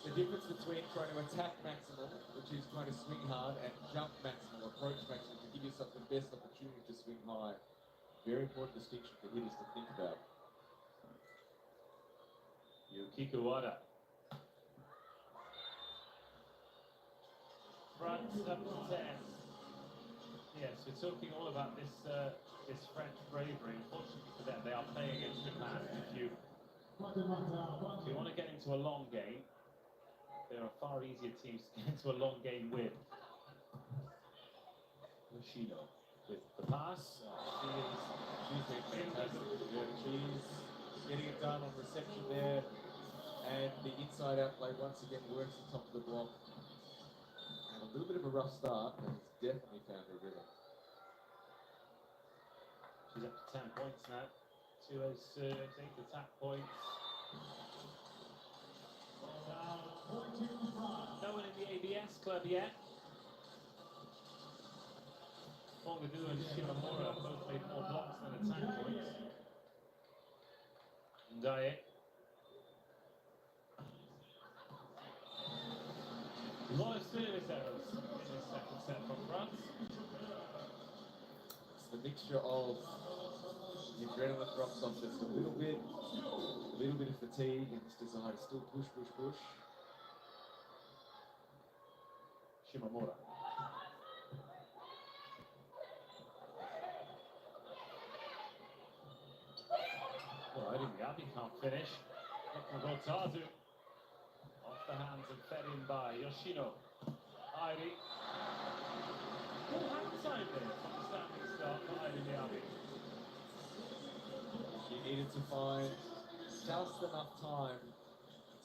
The difference between trying to attack maximal, which is trying to swing hard, and jump maximal, approach maximal, to give yourself the best opportunity to swing high. Very important distinction for hitters to think about. Yukiko Wada. France up to 10. Yes, we're talking all about this this French bravery. Unfortunately for them, they are playing against Japan. If you want to get into a long game, there are far easier teams to get into a long game with. Yoshino with the pass. She's been fantastic. She's getting it done on reception there, and the inside out play once again works the top of the block. And a little bit of a rough start, but it's definitely found her rhythm. She's up to 10 points now. 2 serves, 8 attack points. No one in the ABS club yet. Bongadu and Shimamura both made more blocks than attack points. Ndaye. A lot of service errors in this second set from France. It's the mixture of the adrenaline drops off just a little bit of fatigue, and this desire to still push. Shimamura. Well, I think Gabi can't finish. Botazu. Off the hands and fed in by Yoshino. Airi. Good hand side there. Standing start for Airi Gabi. She needed to find just enough time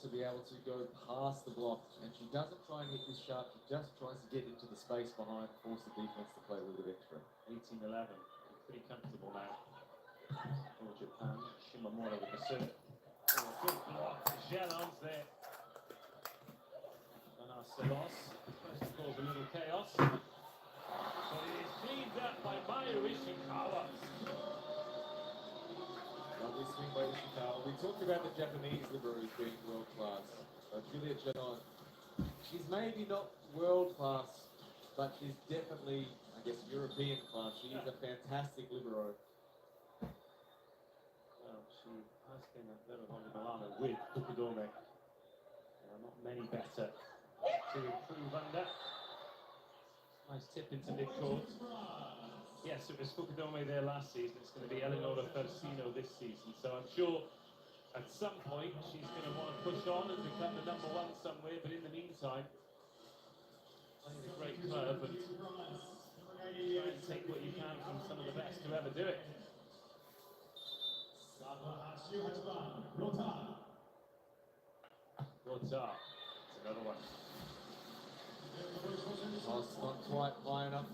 to be able to go past the block, and she doesn't try and hit this shot, she just tries to get into the space behind, force the defense to play a little bit extra. 18-11. Pretty comfortable now for Japan. Shimamura with the serve. Oh, good block. Gelon's there. And our Salos. Supposed to cause a little chaos. But it is cleaned up by Mayu Ishikawa. Lovely swing by Ishikawa. We talked about the Japanese liberos being world class. Julia Jelon, she's maybe not world class, but she's definitely a guess, European class. She is a fantastic libero. Well, she has been at level on the Milano with Fukudome. There are not many better to improve under. Nice tip into mid-court. Yes, it was Fukudome there last season. It's going to be Eleonora Fersino this season. So I'm sure at some point she's going to want to push on and become the number one somewhere. But in the meantime, playing a great club and try and take what you can from some of the best to ever do it. Rotar, it's another one. Oh, it's not quite high enough.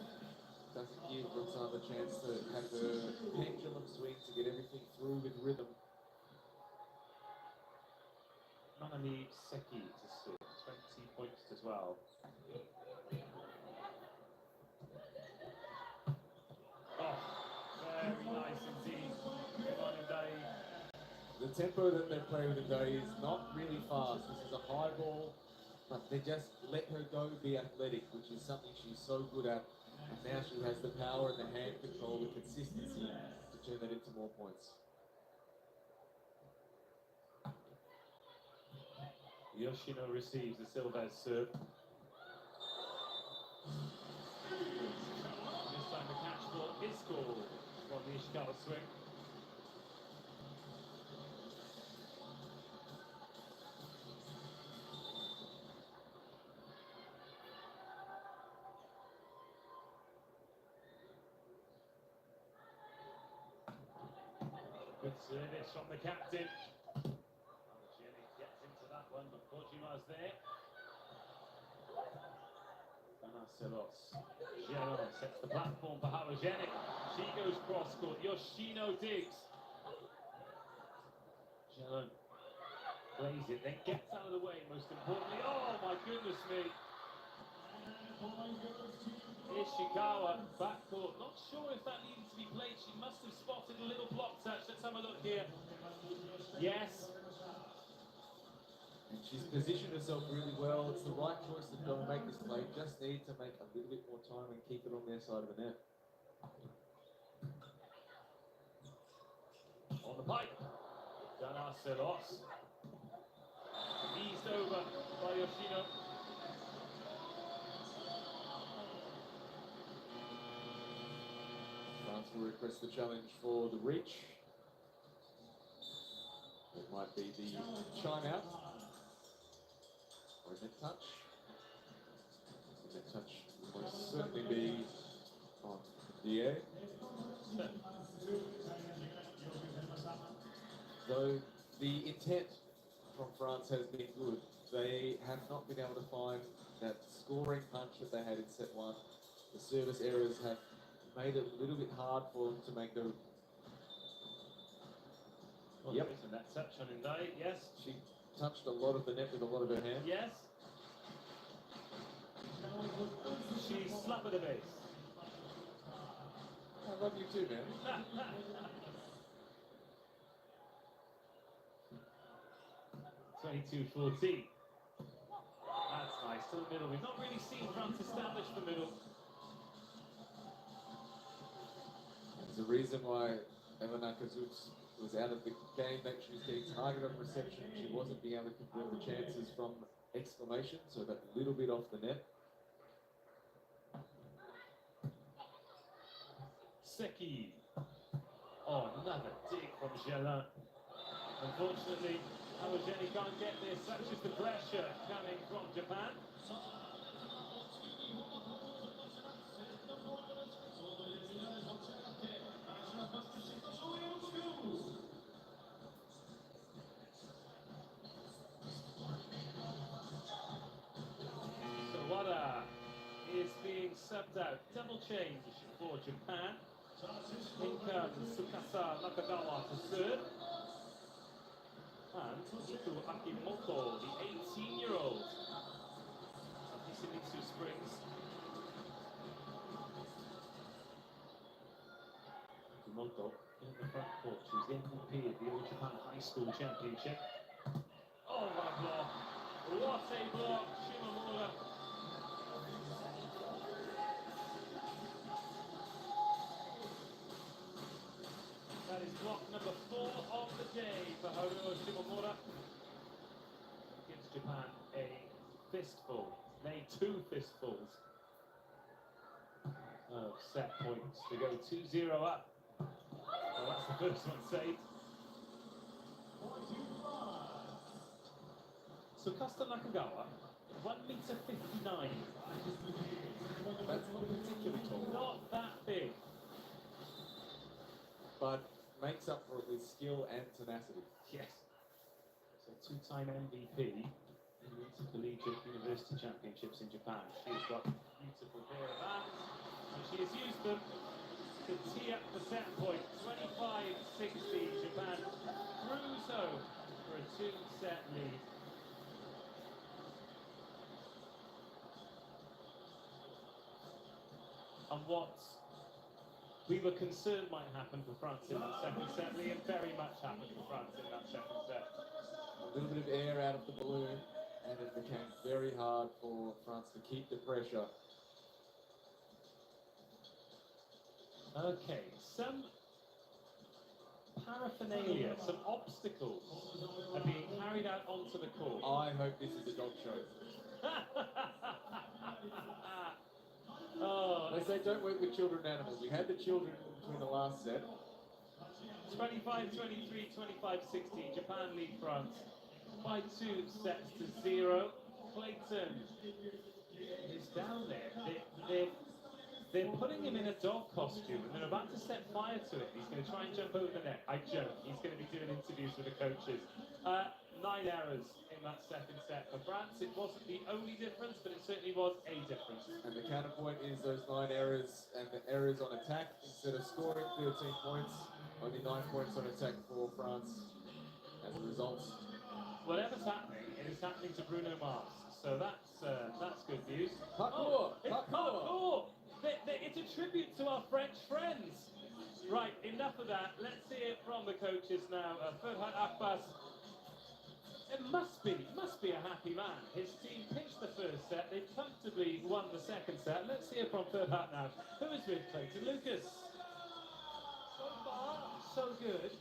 Doesn't give Rotar the chance to have the pendulum swing to get everything through with rhythm. Manami Seki to score, 20 points as well. Oh, very nice indeed. The tempo that they play with today is not really fast. This is a high ball, but they just let her go be athletic, which is something she's so good at. And now she has the power and the hand control, the consistency to turn that into more points. Yoshino receives the Silvez serve. This time the catch ball is scored from the Ishikawa swing. Good service from the captain. Jenny gets into that one, but Kojima's there. Anaselos. Geron sets the platform for Hawajeni. She goes cross court. Yoshino digs. Geron plays it, then gets out of the way, most importantly. Oh my goodness me. Ishikawa, backcourt. Not sure if that needed to be played. She must have spotted a little block touch. Let's have a look here. Yes. And she's positioned herself really well. It's the right choice to go and make this play. Just need to make a little bit more time and keep it on their side of the net. On the pipe. Danaselos. Eased over by Yoshino. France will request the challenge for the reach. It might be the chime out. Or a net touch. The net touch will most certainly be on the air. Though the intent from France has been good, they have not been able to find that scoring punch that they had in set one. The service errors have made it a little bit hard for them to make the... Well, Yep. And that touch on Indai, yes. She touched a lot of the net with a lot of her hand. Yes. She slapped the base. I love you too, man. 22-14. That's nice to the middle. We've not really seen France establish the middle. There's a reason why Elena Kazouz was out of the game, that she was getting targeted on reception. She wasn't being able to convert the chances from exclamation, so that little bit off the net. Seki. Oh, another dig from Gelin. Unfortunately, Hawajeni can't get there. Such is the pressure coming from Japan. Sawada is being subbed out. Double change for Japan. In comes Tsukasa Nakagawa to serve. And Ito Akimoto, the 18-year-old. Hishimitsu Springs. Akimoto in the front court. She's MVP of the All Japan High School Championship. Oh, what a block! What a block, Shimamura. That is block number 4 of the day for Haruo Shimomura. Gives Japan a fistful, nay 2 fistfuls of set points to go 2-0 up. Well, that's the first one saved. So Costa Nakagawa, 1 meter 59. That's not particularly tall, Not that big. but makes up for it with skill and tenacity. Yes. So 2-time MVP in the Intercollegiate University Championships in Japan. She's got a beautiful pair of hands, and she has used them to tee up the set point. 25-60, Japan cruise home for a 2-set lead. And what we were concerned might happen for France in that second set, Liam, very much happened for France in that second set. A little bit of air out of the balloon, and it became very hard for France to keep the pressure. Okay, some paraphernalia, some obstacles are being carried out onto the court. I hope this is a dog show. Oh, They say don't work with children and animals. We had the children between the last set. 25-23, 25-16, Japan lead France by 2 sets to 0. Clayton is down there. They're putting him in a dog costume and they're about to set fire to it. He's going to try and jump over the net. I joke. He's going to be doing interviews with the coaches. 9 errors in that second set. For France, it wasn't the only difference, but it certainly was a difference. And the counterpoint is those 9 errors and the errors on attack. Instead of scoring 13 points, only 9 points on attack for France as a result. Whatever's happening, it is happening to Bruno Mars. So that's good news. Parkour! It's parkour! It's a tribute to our French friends. Right, enough of that. Let's hear from the coaches now. Ferhat Abbas. It must be a happy man. His team pitched the first set. They comfortably won the second set. Let's hear from Ferhat now. Who is with Clayton? Lucas. So far, so good.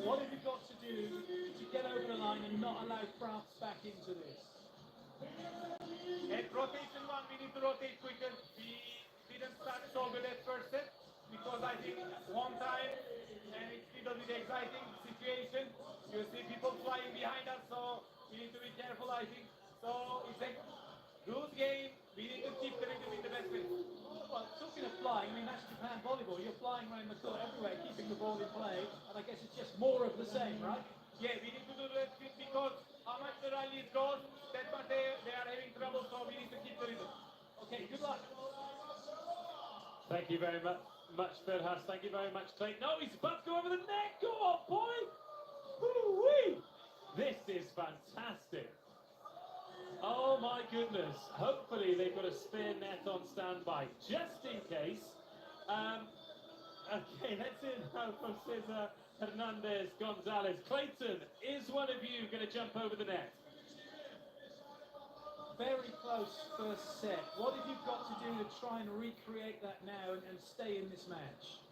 What have you got to do to get over the line and not allow France back into this? At rotation 1, we need to rotate quicker. We didn't start so good at first set because I think one time and it's a little bit exciting situation. You see people flying behind us, so we need to be careful, I think. So it's a good game. We need to keep the rhythm in the best way. Well, talking of flying, I mean, that's Japan volleyball. You're flying around the court everywhere, keeping the ball in play, and I guess it's just more of the same, right? Yeah, we need to do that because how much the rally goes, that's what they are having trouble, so we need to keep the rhythm. Okay, good luck. Thank you very much, Ferhat. Thank you very much, Clayton. No, he's about to go over the net. Go on, boy! Woo-wee! This is fantastic. Oh my goodness. Hopefully they've got a spare net on standby, just in case. Okay, let's hear now from Cesar Hernandez Gonzalez. Clayton, is one of you going to jump over the net? Very close first set. What have you got to do to try and recreate that now and stay in this match?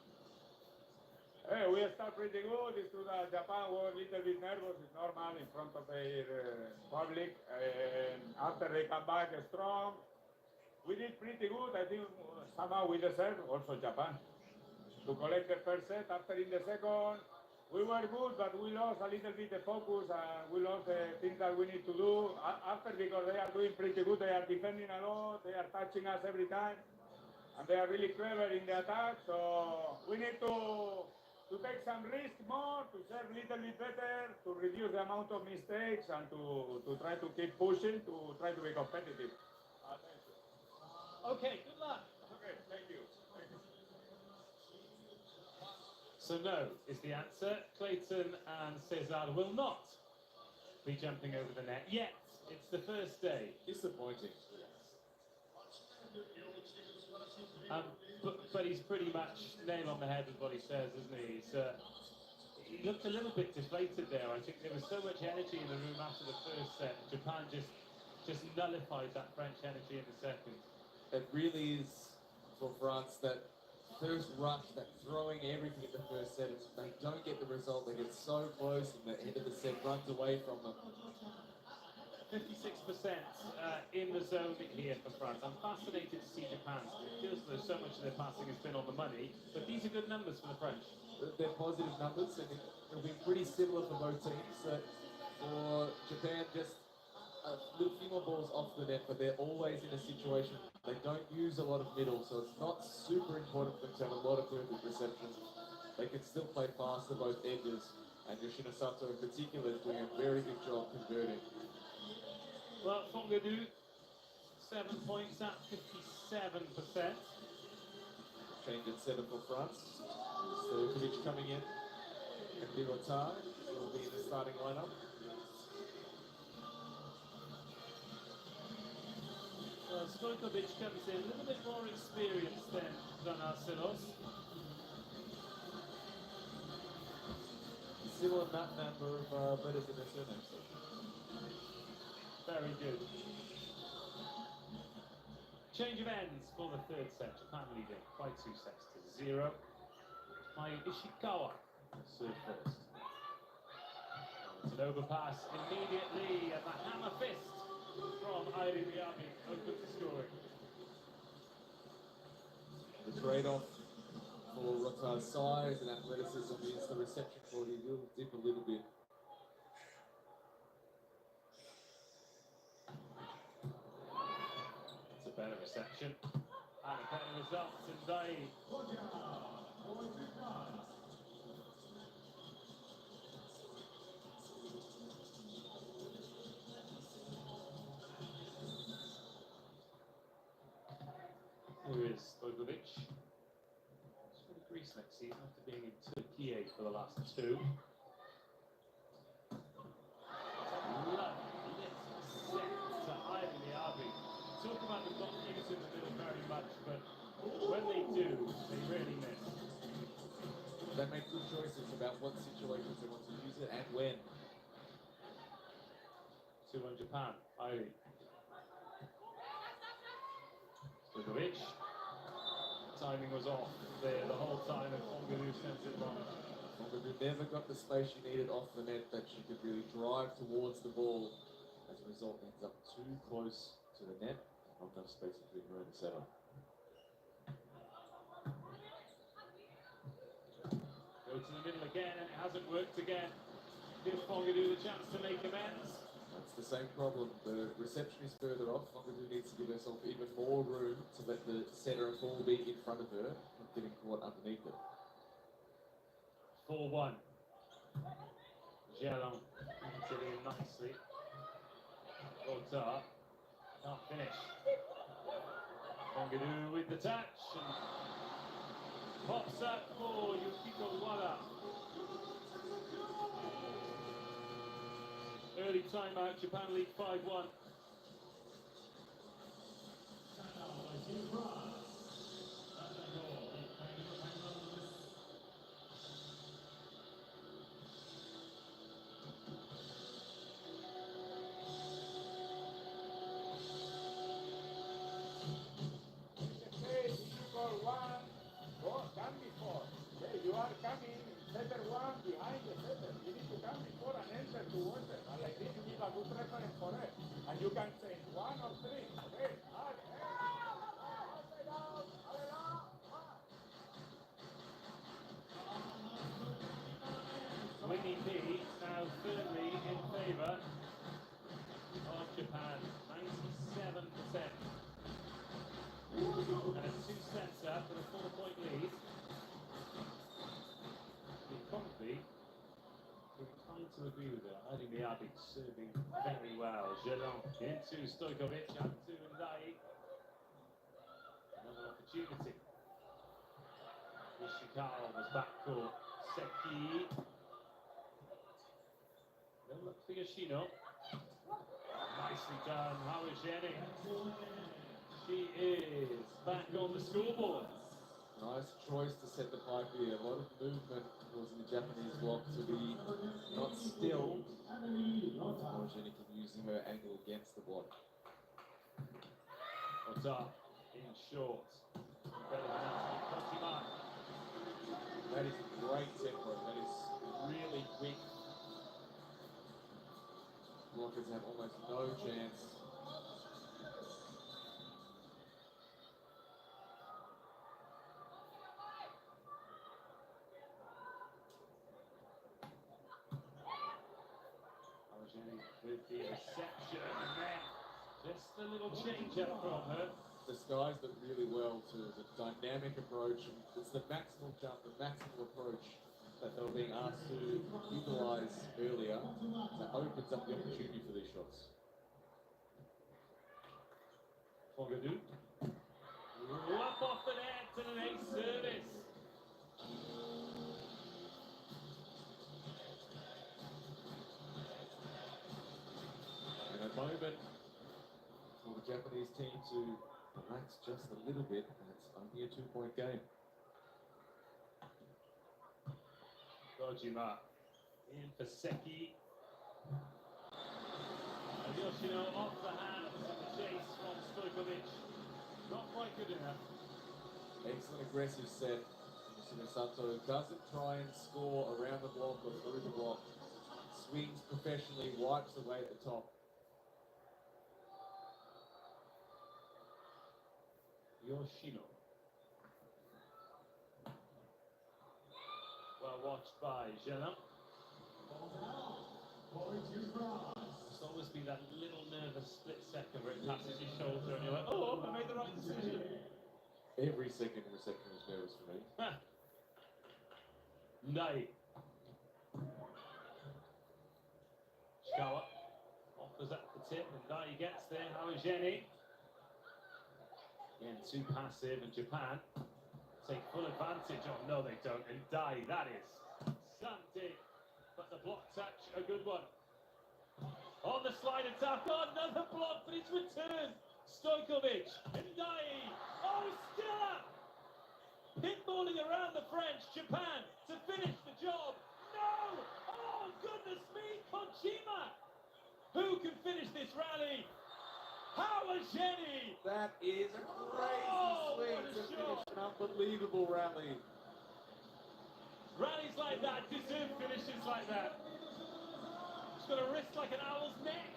We start pretty good. It's true that Japan was a little bit nervous. It's normal in front of their public. And after they come back strong, we did pretty good. I think somehow we deserve, also Japan, to collect the first set. After in the second, we were good, but we lost a little bit the focus and we lost the things that we need to do. After, because they are doing pretty good, they are defending a lot, they are touching us every time, and they are really clever in the attack. So we need to take some risk more, to serve a little bit better, to reduce the amount of mistakes, and to try to keep pushing, to try to be competitive. Okay, good luck. Okay, thank you. Thank you. So no is the answer. Clayton and Cesar will not be jumping over the net yet. It's the first day. Disappointing. But he's pretty much nail on the head with what he says, isn't he? He looked a little bit deflated there. I think there was so much energy in the room after the first set. Japan just nullified that French energy in the second. It really is for France that first rush, that throwing everything at the first set, and they don't get the result. They get so close, and the end of the set runs away from them. 56% in the zone here for France. I'm fascinated to see Japan. It feels as though so much of their passing has been on the money, but these are good numbers for the French. They're positive numbers, and it'll be pretty similar for both teams. For Japan, just a little few more balls off the net, but they're always in a situation they don't use a lot of middle, so it's not super important for them to have a lot of perfect receptions. They can still play fast to both edges, and Yoshino Sato in particular is doing a very good job converting. Well, Fongadou, 7 points at 57%. Change at setter for France. Stojkovic coming in. And Lirotar will be in the starting lineup. Well, Stojkovic comes in a little bit more experienced than Arselos. Similar number of letters in their surnames. Very good. Change of ends for the third set. Japan leading by 2 sets to 0. Mai Ishikawa serve first. It's an overpass immediately, and the hammer fist from Airi Miyabi opens the scoring. The trade-off for Rotar's size and athleticism means the reception quality will dip a little bit. It's a better reception and a better result today. Here is Stojkovic. He's going to Greece next season after being in Turkey for the last 2. Lovely set to Airi Miyabi. Talk about them not using the middle very much, but when they do, they really miss. They make good choices about what situations they want to use it and when. 2 on Japan, Airi. Stojkovic. Timing was off there the whole time, and Fongadou sent it long. Fongadou never got the space she needed off the net that she could really drive towards the ball. As a result, ends up too close to the net. Not enough space between her and the setter. Go to the middle again, and it hasn't worked again. Gives Fongadou the chance to make amends. That's the same problem. The reception is further off. Fongadou needs to give herself even more room to let the setter and ball be in front of her, not getting caught underneath it. 4-1. Gelon it in nicely. Rotar can't finish. Fongadou with the touch and pops up for Yukiko Wada. Early timeout, Japan lead 5-1. Hey, you score 1. Oh, come before. Hey, you are coming. Setter 1 behind the setter. You need to come before and enter to water. And like this, you give a good reference for it. And you can say 1 or 3. Okay? Winnie P now firmly in favour of Japan, 97%. And it's 2 sets up with a 4-point lead. Probably inclined to agree with her. Airi Miyabi serving very well. Gelon into Stojkovic, up to Ndai. Another opportunity. Ishikawa was backcourt. Seki. No luck for Yoshino. Nicely done, Hawajeni. She is back on the scoreboard. Nice choice to set the pipe here. A lot of movement causing the Japanese block to be not still. Hawajeni using her angle against the block. What's up? In short. Better than that, Kotiman. That is great tempo. That is really quick. Blockers have almost no chance. With the reception and then just a little change up from her. Disguised it really well too. The dynamic approach. It's the maximal jump, the maximal approach that they were being asked to utilize earlier. That opens up the opportunity for these shots. Fongadou. Up off the net and an ace service. And a moment for the Japanese team to relax just a little bit, and it's only a 2-point game. Dojima in for Seki. And Yoshino off the hands of the chase from Stojkovic. Not quite good enough. Excellent aggressive set. Sato doesn't try and score around the block or through the block. Swings professionally, wipes away at the top. Yoshino. Well watched by Jelan. It's always be that little nervous split second where it passes your shoulder and you're like, oh, I made the right decision. Every second reception is nervous for me. Nai. Shikawa offers up the tip and Nai gets there. How is Jenny? Again, too passive, and Japan take full advantage. Oh, no, they don't. And Dai, that is something. But the block touch, a good one. On the slide attack, oh, another block, but it's returned. Stojkovic and Dai. Oh, still up. Pinballing around the French. Japan to finish the job. No! Oh, goodness me, Kojima. Who can finish this rally? Jenny! That is a crazy swing to finish an unbelievable rally. Rallies like that deserve finishes like that. She's got a wrist like an owl's neck.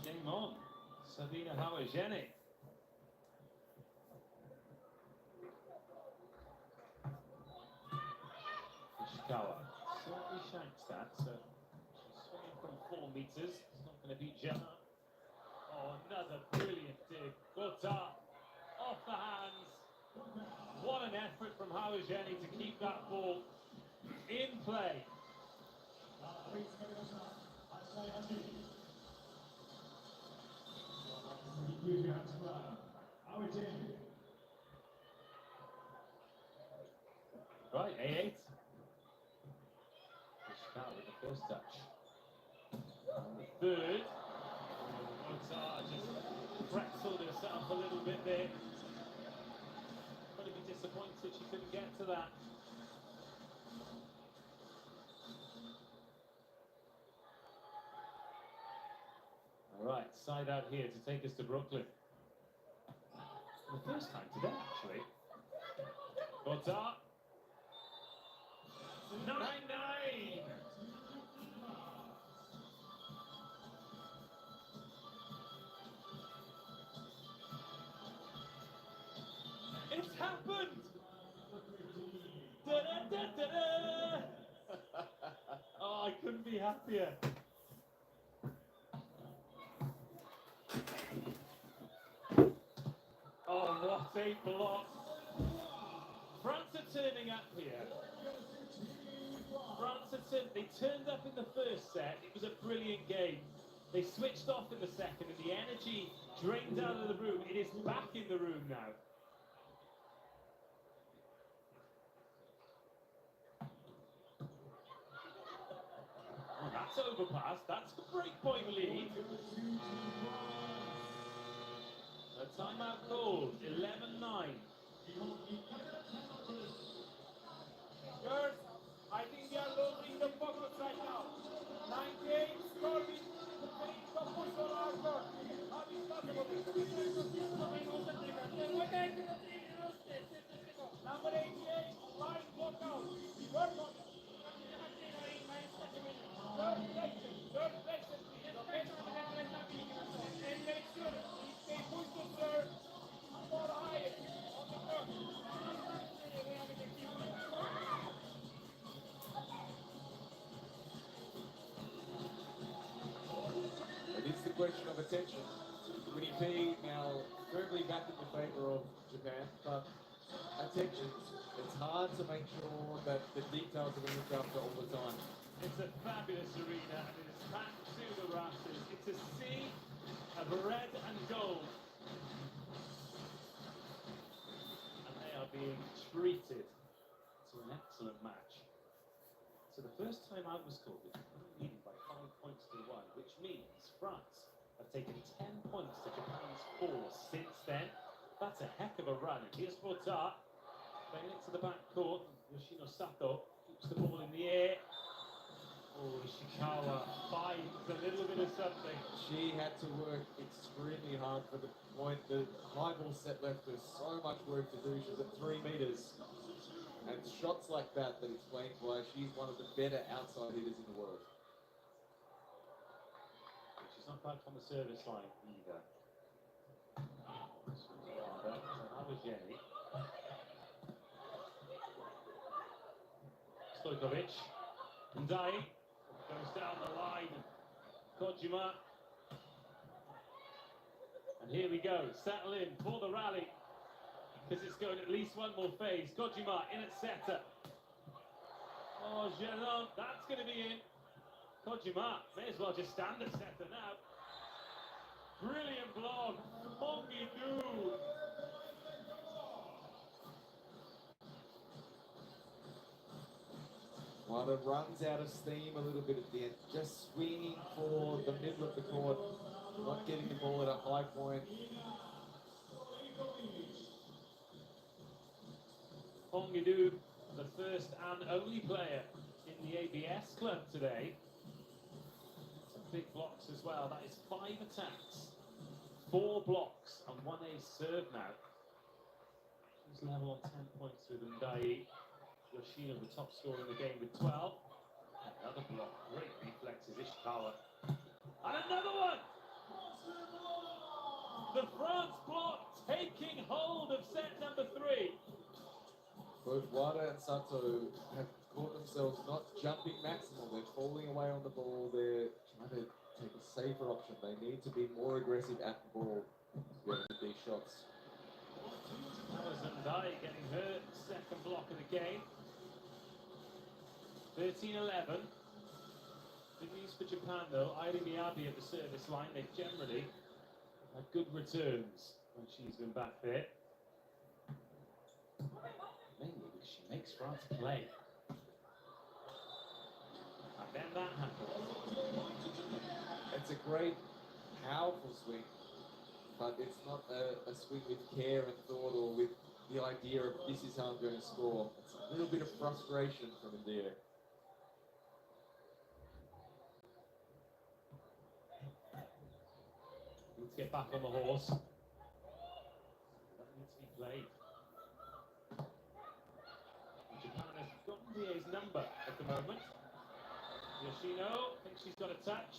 Game on. Sabina Hawajeni. Ishikawa. Certainly shanks that. So she's swinging from 4 meters. It's not going to beat Gemma. Oh, another brilliant dig. Gota off the hands. What an effort from Hawajeni to keep that ball in play. Right, A8. Ishikawa with the first touch. And the third. Ota just pretzeled herself a little bit there. Going to be disappointed she couldn't get to that. All right, side out here to take us to Brooklyn. For the first time today, actually. Ota. 9-9. It's happened. Da -da -da -da -da. couldn't be happier. Oh, what a block. France are turning up here. They turned up in the first set. It was a brilliant game. They switched off in the second and the energy drained out of the room. It is back in the room now. Oh, that's overpass. That's a breakpoint lead. A timeout called. 11-9. Girls, I think they are losing the focus right now. 98 scoring. Number 88, line block out. Work on it. Third section, please, okay? And make sure they push the serve more higher on the ground. It is the question of attention. Winnipeg now firmly back in the favour of Japan, but attention. It's hard to make sure that the details are being looked after all the time. It's a fabulous arena and it is packed to the rafters. It's a sea of red and gold. And they are being treated to an excellent match. So the first time out was called, it was leading by 5 points to 1, which means France have taken 10 points to Japan's 4 since then. That's a heck of a run. And here's Rota, playing it to the back court. Yoshino Sato keeps the ball in the air. Oh, Ishikawa finds a little bit of something. She had to work extremely hard for the point. The high ball set left her so much work to do. She's at 3 meters. And shots like that explains why she's one of the better outside hitters in the world. She's not bad from the service line either. That was Jenny. Stojkovic. Ndai goes down the line. Kojima. And here we go. Settle in for the rally. Because it's going at least one more phase. Kojima in at setter. Oh, Geron, that's going to be in. Kojima may as well just stand at setter now. Brilliant block. Mongi do. Wada runs out of steam a little bit at the end, just swinging for the middle of the court, not getting the ball at a high point. Pongidu, the first and only player in the ABS club today. Some big blocks as well. That is 5 attacks, 4 blocks, and 1 ace serve now. She's level on 10 points with Ndai. Yoshino, the top scorer in the game, with 12. Another block, great reflexes, Ishikawa. And another one! The France block taking hold of set number 3. Both Wada and Sato have caught themselves not jumping maximal. They're falling away on the ball. They're trying to take a safer option. They need to be more aggressive at the ball to be able to these shots. That was Ndai getting her second block of the game. 13-11. Good news for Japan though. Airi Miyabi at the service line. They generally had good returns when she's been back there. Mainly because she makes France play. And then that happens. It's a great, powerful swing, but it's not a swing with care and thought or with the idea of this is how I'm going to score. It's a little bit of frustration from India. Let's get back on the horse. That needs to be played. Japan has got Ndie's number at the moment. Yoshino thinks she's got a touch.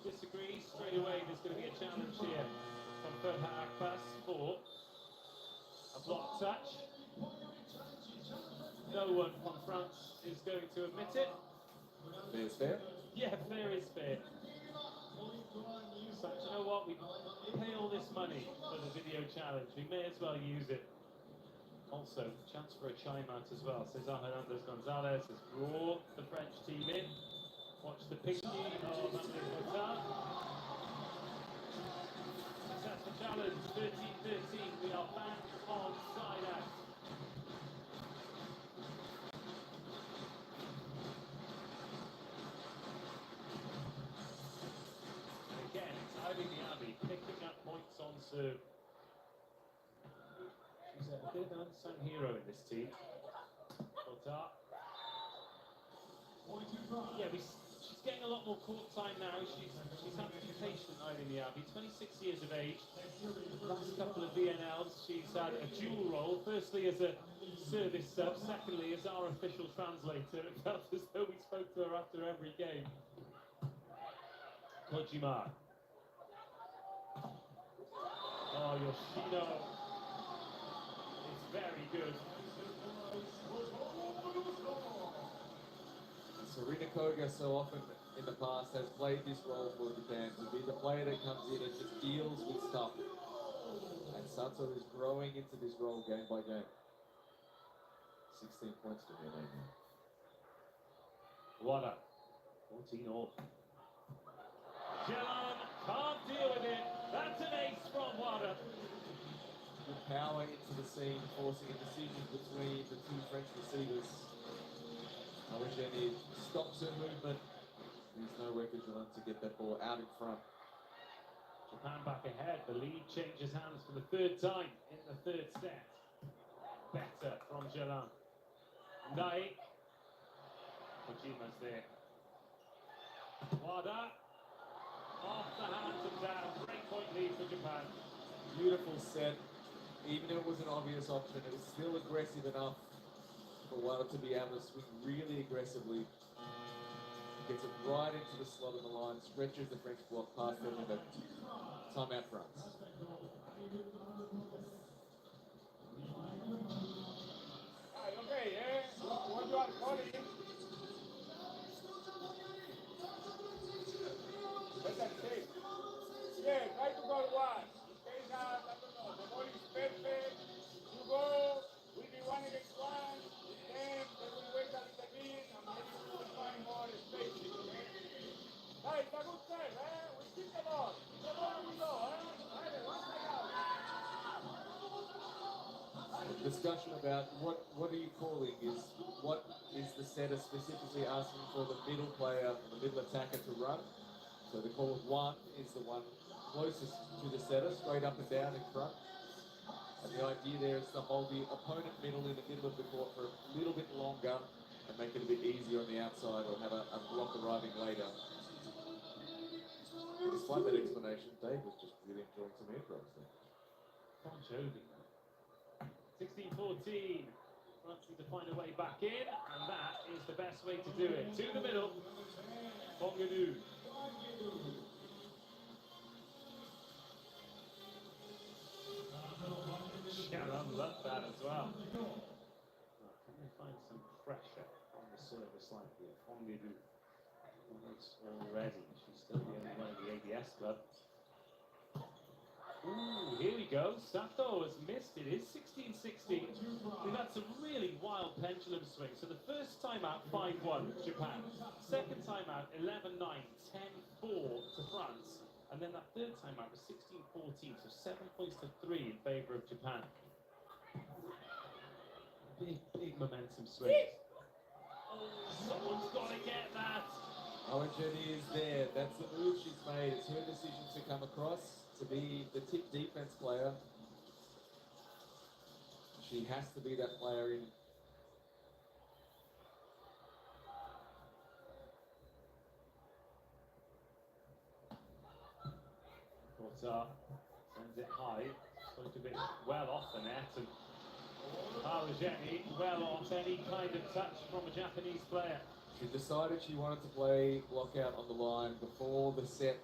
Disagrees straight away. There's going to be a challenge here from Ferha Akbas for a block touch. No one from France is going to admit it. Fair's fair. Yeah, fair is fair. So, you know what? We pay all this money for the video challenge. We may as well use it. Also, chance for a chime out as well. Cesar Hernandez Gonzalez has brought the French team in. Watch the pinky of Manuel Hotel. Successful challenge, 13-13. We are back on side out. Again, it's Ivy Diaby picking up points on serve. She's a bit of an unsung hero in this team. Hotel. Yeah, she's getting a lot more court time now. She's had to be patient, Ivy Diaby. 26 years of age. Last couple of VNLs, she's had a dual role. Firstly as a service sub, secondly as our official translator. It felt as though we spoke to her after every game. Kojima. Oh, Yoshino. It's very good. Serena Koga so often in the past has played this role for Japan, to be the player that comes in and just deals with stuff. And Sato is growing into this role game by game. 16 points for me now. Wada, 14 all. Jalan can't deal with it. That's an ace from Wada. Good power into the scene, forcing a decision between the two French receivers. Awajeni stops her movement. There's nowhere for Jalan to get that ball out in front. Japan back ahead. The lead changes hands for the third time in the third set. Better from Jalan. Nai. Kojima's there. Wada. Off the hands and down. Breakpoint lead for Japan. Beautiful set. Even though it was an obvious option, it was still aggressive enough for Wada to be able to swing really aggressively. Gets it right into the slot of the line, stretches the French block past them with a timeout fronts. Okay, what you are calling? Better say. Yeah, try to go one. Okay, now, I don't know, the ball is perfect. You go, we be one against one. Then they will wait a little bit, and maybe we will find more space. Okay? Hey, it's a good time, We keep the ball. Keep the ball and we go, Hey, one side out. Discussion about what are you calling is what is the setter specifically asking for the middle player, the middle attacker to run. So the call of one is the one closest to the setter, straight up and down in front. And the idea there is to hold the opponent middle in the middle of the court for a little bit longer and make it a bit easier on the outside, or have a block arriving later. Despite that explanation, Dave was just really enjoying some air drops there. Bon Jovi. 16-14. Wanting to find a way back in, and that is the best way to do it. To the middle. Bongadu. Sharon loved that as well. Can we find some pressure on the service like here? Bongadu. Already. She's still the only one in the ABS club. Ooh, here we go. Sato has missed it. It's 16-16. We've had some really wild pendulum swings. So the first time out, 5-1, Japan. Second time out, 11-9, 10-4 to France. And then that third time out was 16-14, so 7 points to 3 in favour of Japan. Big momentum swings. Oh, someone's got to get that. Awajeni is there. That's the move she's made. It's her decision to come across, to be the tip defense player. She has to be that player in. Sends it high. Supposed to be well off the net, and Awajeni well off any kind of touch from a Japanese player. She decided she wanted to play block out on the line before the set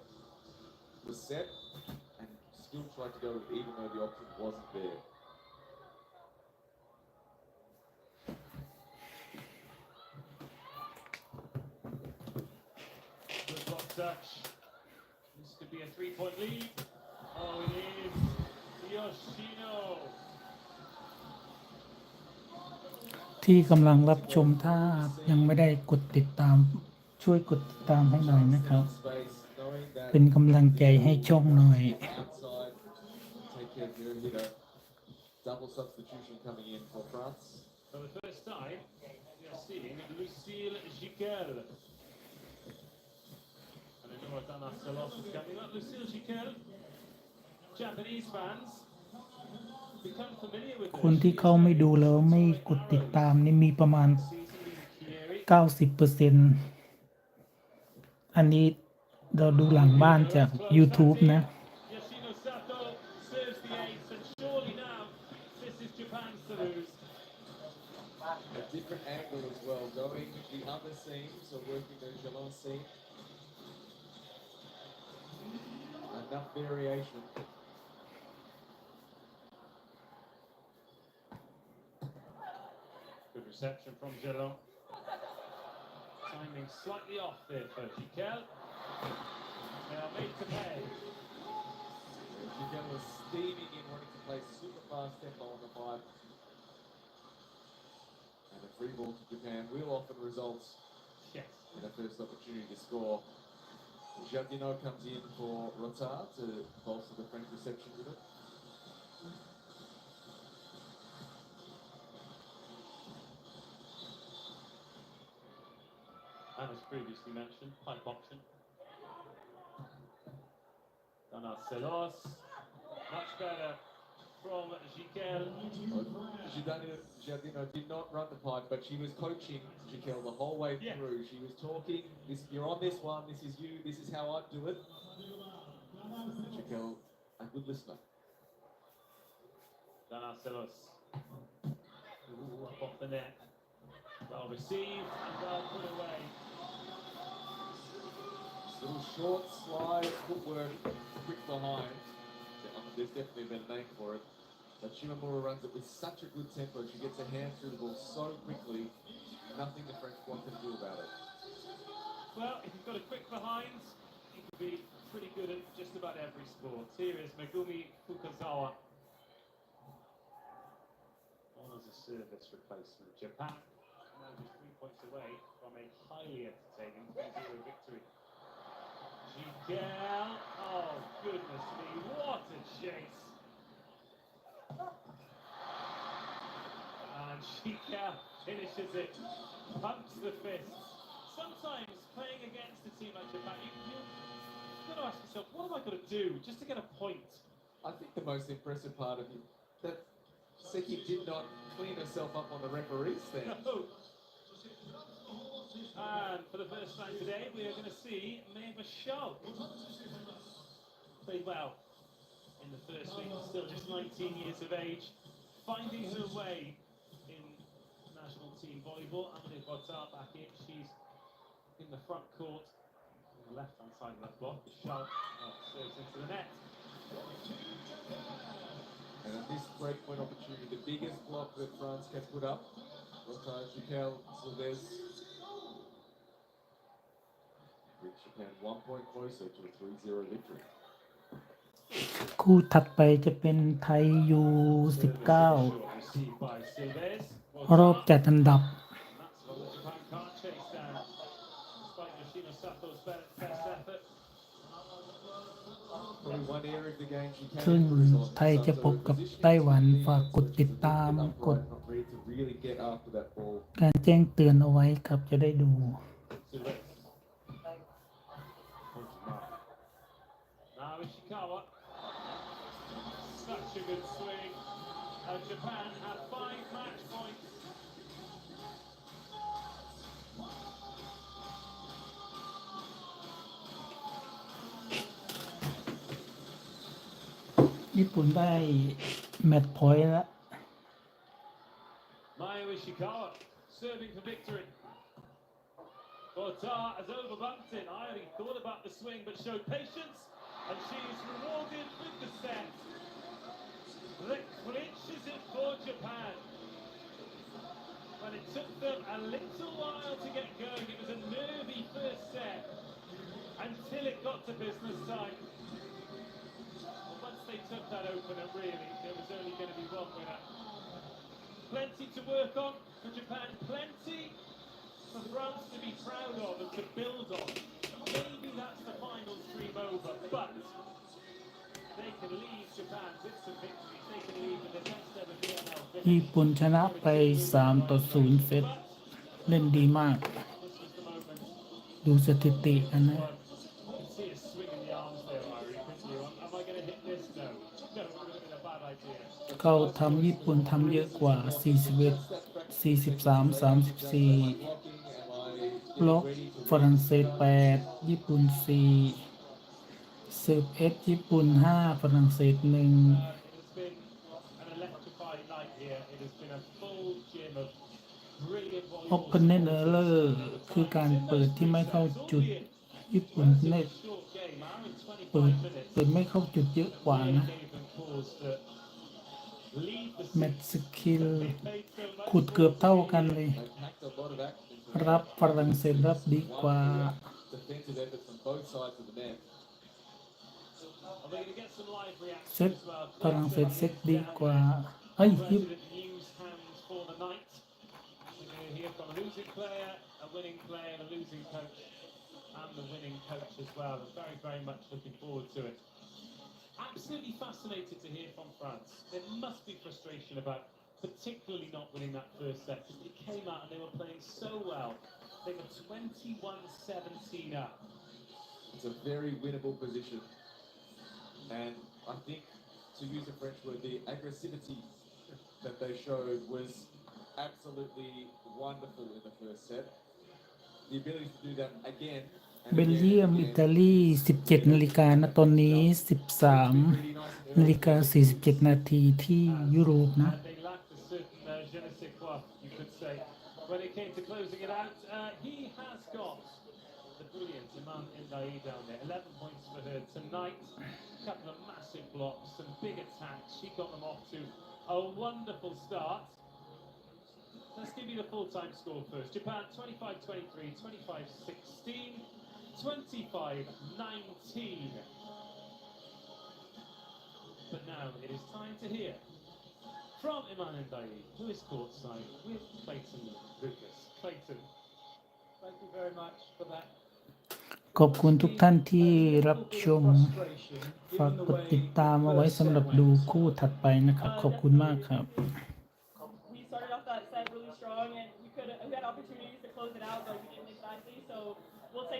was set, and still tried to go with it even though the option wasn't there. touch. This could be a 3-point lead. Oh, it is Yoshino. ที่กำลังรับชมถ้ายังไม่ได้กดติดตามช่วยกดติดตามให้หน่อยนะครับ Space, knowing that เป็นกำลังใจให้ช่องหน่อย outside, take care of your hitter. Double substitution coming in for France. For the first time, we are seeing Lucille Giquel. And Enora Danaselos is coming up. Lucille Giquel, Japanese fans become familiar with คนที่เขาไม่ดูแล้วไม่กดติดตามนี่มีประมาณ 90% อันนี้เราดูหลังบ้านจาก YouTube นะ Yoshino Sato serves the ace, and surely now this is Japan's to lose. A different angle as well, going the other seam, so working the Geelong seam. Enough variation. Good reception from Geelong. Timing slightly off there for Giquel. They are made to pay. Giquel was steaming in, wanting to play super fast tempo on the pipe. And a free ball to Japan will often result Yes. in a first opportunity to score. Jardino comes in for Rotard to bolster the French reception with it. And as previously mentioned, pipe option. Danaselos, much better from Giquel. Jardino did not run the pipe, but she was coaching Giquel the whole way Yeah. through. She was talking, you're on this one, this is you, this is how I do it. Giquel, a good listener. Danaselos. Ooh, up off the net. Well received and well put away. Little short slide, footwork, quick behind. There's definitely been a name for it. But Shimamura runs it with such a good tempo. She gets her hand through the ball so quickly. Nothing the French want to do about it. Well, if you've got a quick behind, you can be pretty good at just about every sport. Here is Megumi Fukazawa. On as a service replacement. Japan now just 3 points away from a highly entertaining 3-0 victory. Giquel, oh goodness me, what a chase! And Giquel finishes it, pumps the fist. Sometimes playing against a team like Japan, you've got to ask yourself, what have I got to do just to get a point? I think the most impressive part of it, that Seki did not clean herself up on the referee's stand. No. And for the first time today, we are going to see Maeva Shaw. Played well in the first week, still just 19 years of age, finding her way in national team volleyball. Emily Botar back in, she's in the front court, on the left-hand side of that block. Shaw serves into the net. And at this breakpoint opportunity, the biggest block that France can put up, Rotard, Giquel, Silves, brings Japan 1 point closer to a 3-0 victory. คู่ถัดไปจะเป็นไทยยู Received by Silves. 19 รอบจัดอันดับ And that's what Japan can't chase down, despite Yoshino Sato's best effort. Probably one area of the game she can ซึ่ง improve on. ไทยจะพบกับไต้หวันฝากกดติดตามกด Not ready to really get after that ball. การแจ้งเตือนเอาไว้ครับจะได้ดู Silves. Now Ishikawa. Such a good swing. And Japan have 5 match points. ญี่ปุ่นได้แมตช์พอยต์แล้ว Maya Ishikawa serving for victory. Botar has overbumped it. I only thought about the swing but showed patience, and she's rewarded with the set. That clinches it for Japan. But it took them a little while to get going. It was a nervy first set. until it got to business time. But once they took that opener, really, there was only going to be one winner. Plenty to work on for Japan, plenty for France to be proud of and to build on. Maybe that's the final stream over, but they can leave Japan with some victories. They can leave with the best ever Vnl finish. ญี่ปุ่นชนะไป3-0 เซตเล่นดีมาก This was the moment. ดูสถิติอันนะ You can see a swing in the arms there, Irie, couldn't you? Am I going to hit this? No. No, it would have been a bad idea. เขาทำญี่ปุ่นทำเยอะกว่า 41 43 34 บล็อกฝรั่งเศส 8 ญี่ปุ่น 4 เสิร์ฟ ญี่ปุ่น 5 ฝรั่งเศส 1 It has been an electrified night here. It has been a full gym of brilliant volleyball. Opponent error คือการเปิดที่ไม่เข้าจุด ญี่ปุ่นเน็ต Short game, hour and 25 เปิด minutes. ไม่เข้าจุดเยอะกว่านะ Gave them pause to lead the แมต six. ช์สกิล They made so much ขุดเกือบเท่ากันเลย They've packed a lot of action into รับฝรั่งเศสรับดีกว่า defensive effort from both sides of the net. Are they going to get some live เซ reaction ต as well? ฝรั่งเศสเซตดีกว่าเฮ้ย President News hands for the night. We're going to hear from a losing player, a winning player, and a losing coach, and the winning coach as well. I'm very, very much looking forward to it. Absolutely fascinated to hear from France. There must be frustration about particularly not winning that first set. They came out and they were playing so well. They were 21-17 up. It's a very winnable position. And I think, to use a French word, the aggressivity that they showed was absolutely wonderful in the first set. The ability to do that again. and เบล again เยียม and อิ again. ตาลี 17 นาฬิกานะตอนนี้ 13 นาฬิกา 47 นาทีที่ยุโรปนะ They lacked a certain je ne sais quoi, you could say. When it came to closing it out, he has got the brilliant Iman Indai down there. 11 points for her tonight. A couple of massive blocks, some big attacks. She got them off to a wonderful start. Let's give you the full-time score first. Japan 25-23, 25-16, 25-19. But now it is time to hear from Iman Indai, who is courtside with Clayton Lucas. Clayton. Thank you very much for that. ขอบคุณทุกท่านที่รับชม ฝากกดติดตามเอาไว้สำหรับดูคู่ถัดไปนะครับ ขอบคุณมากครับ We started off that set really strong, and we had opportunities to close it out, but we didn't exactly. So we'll take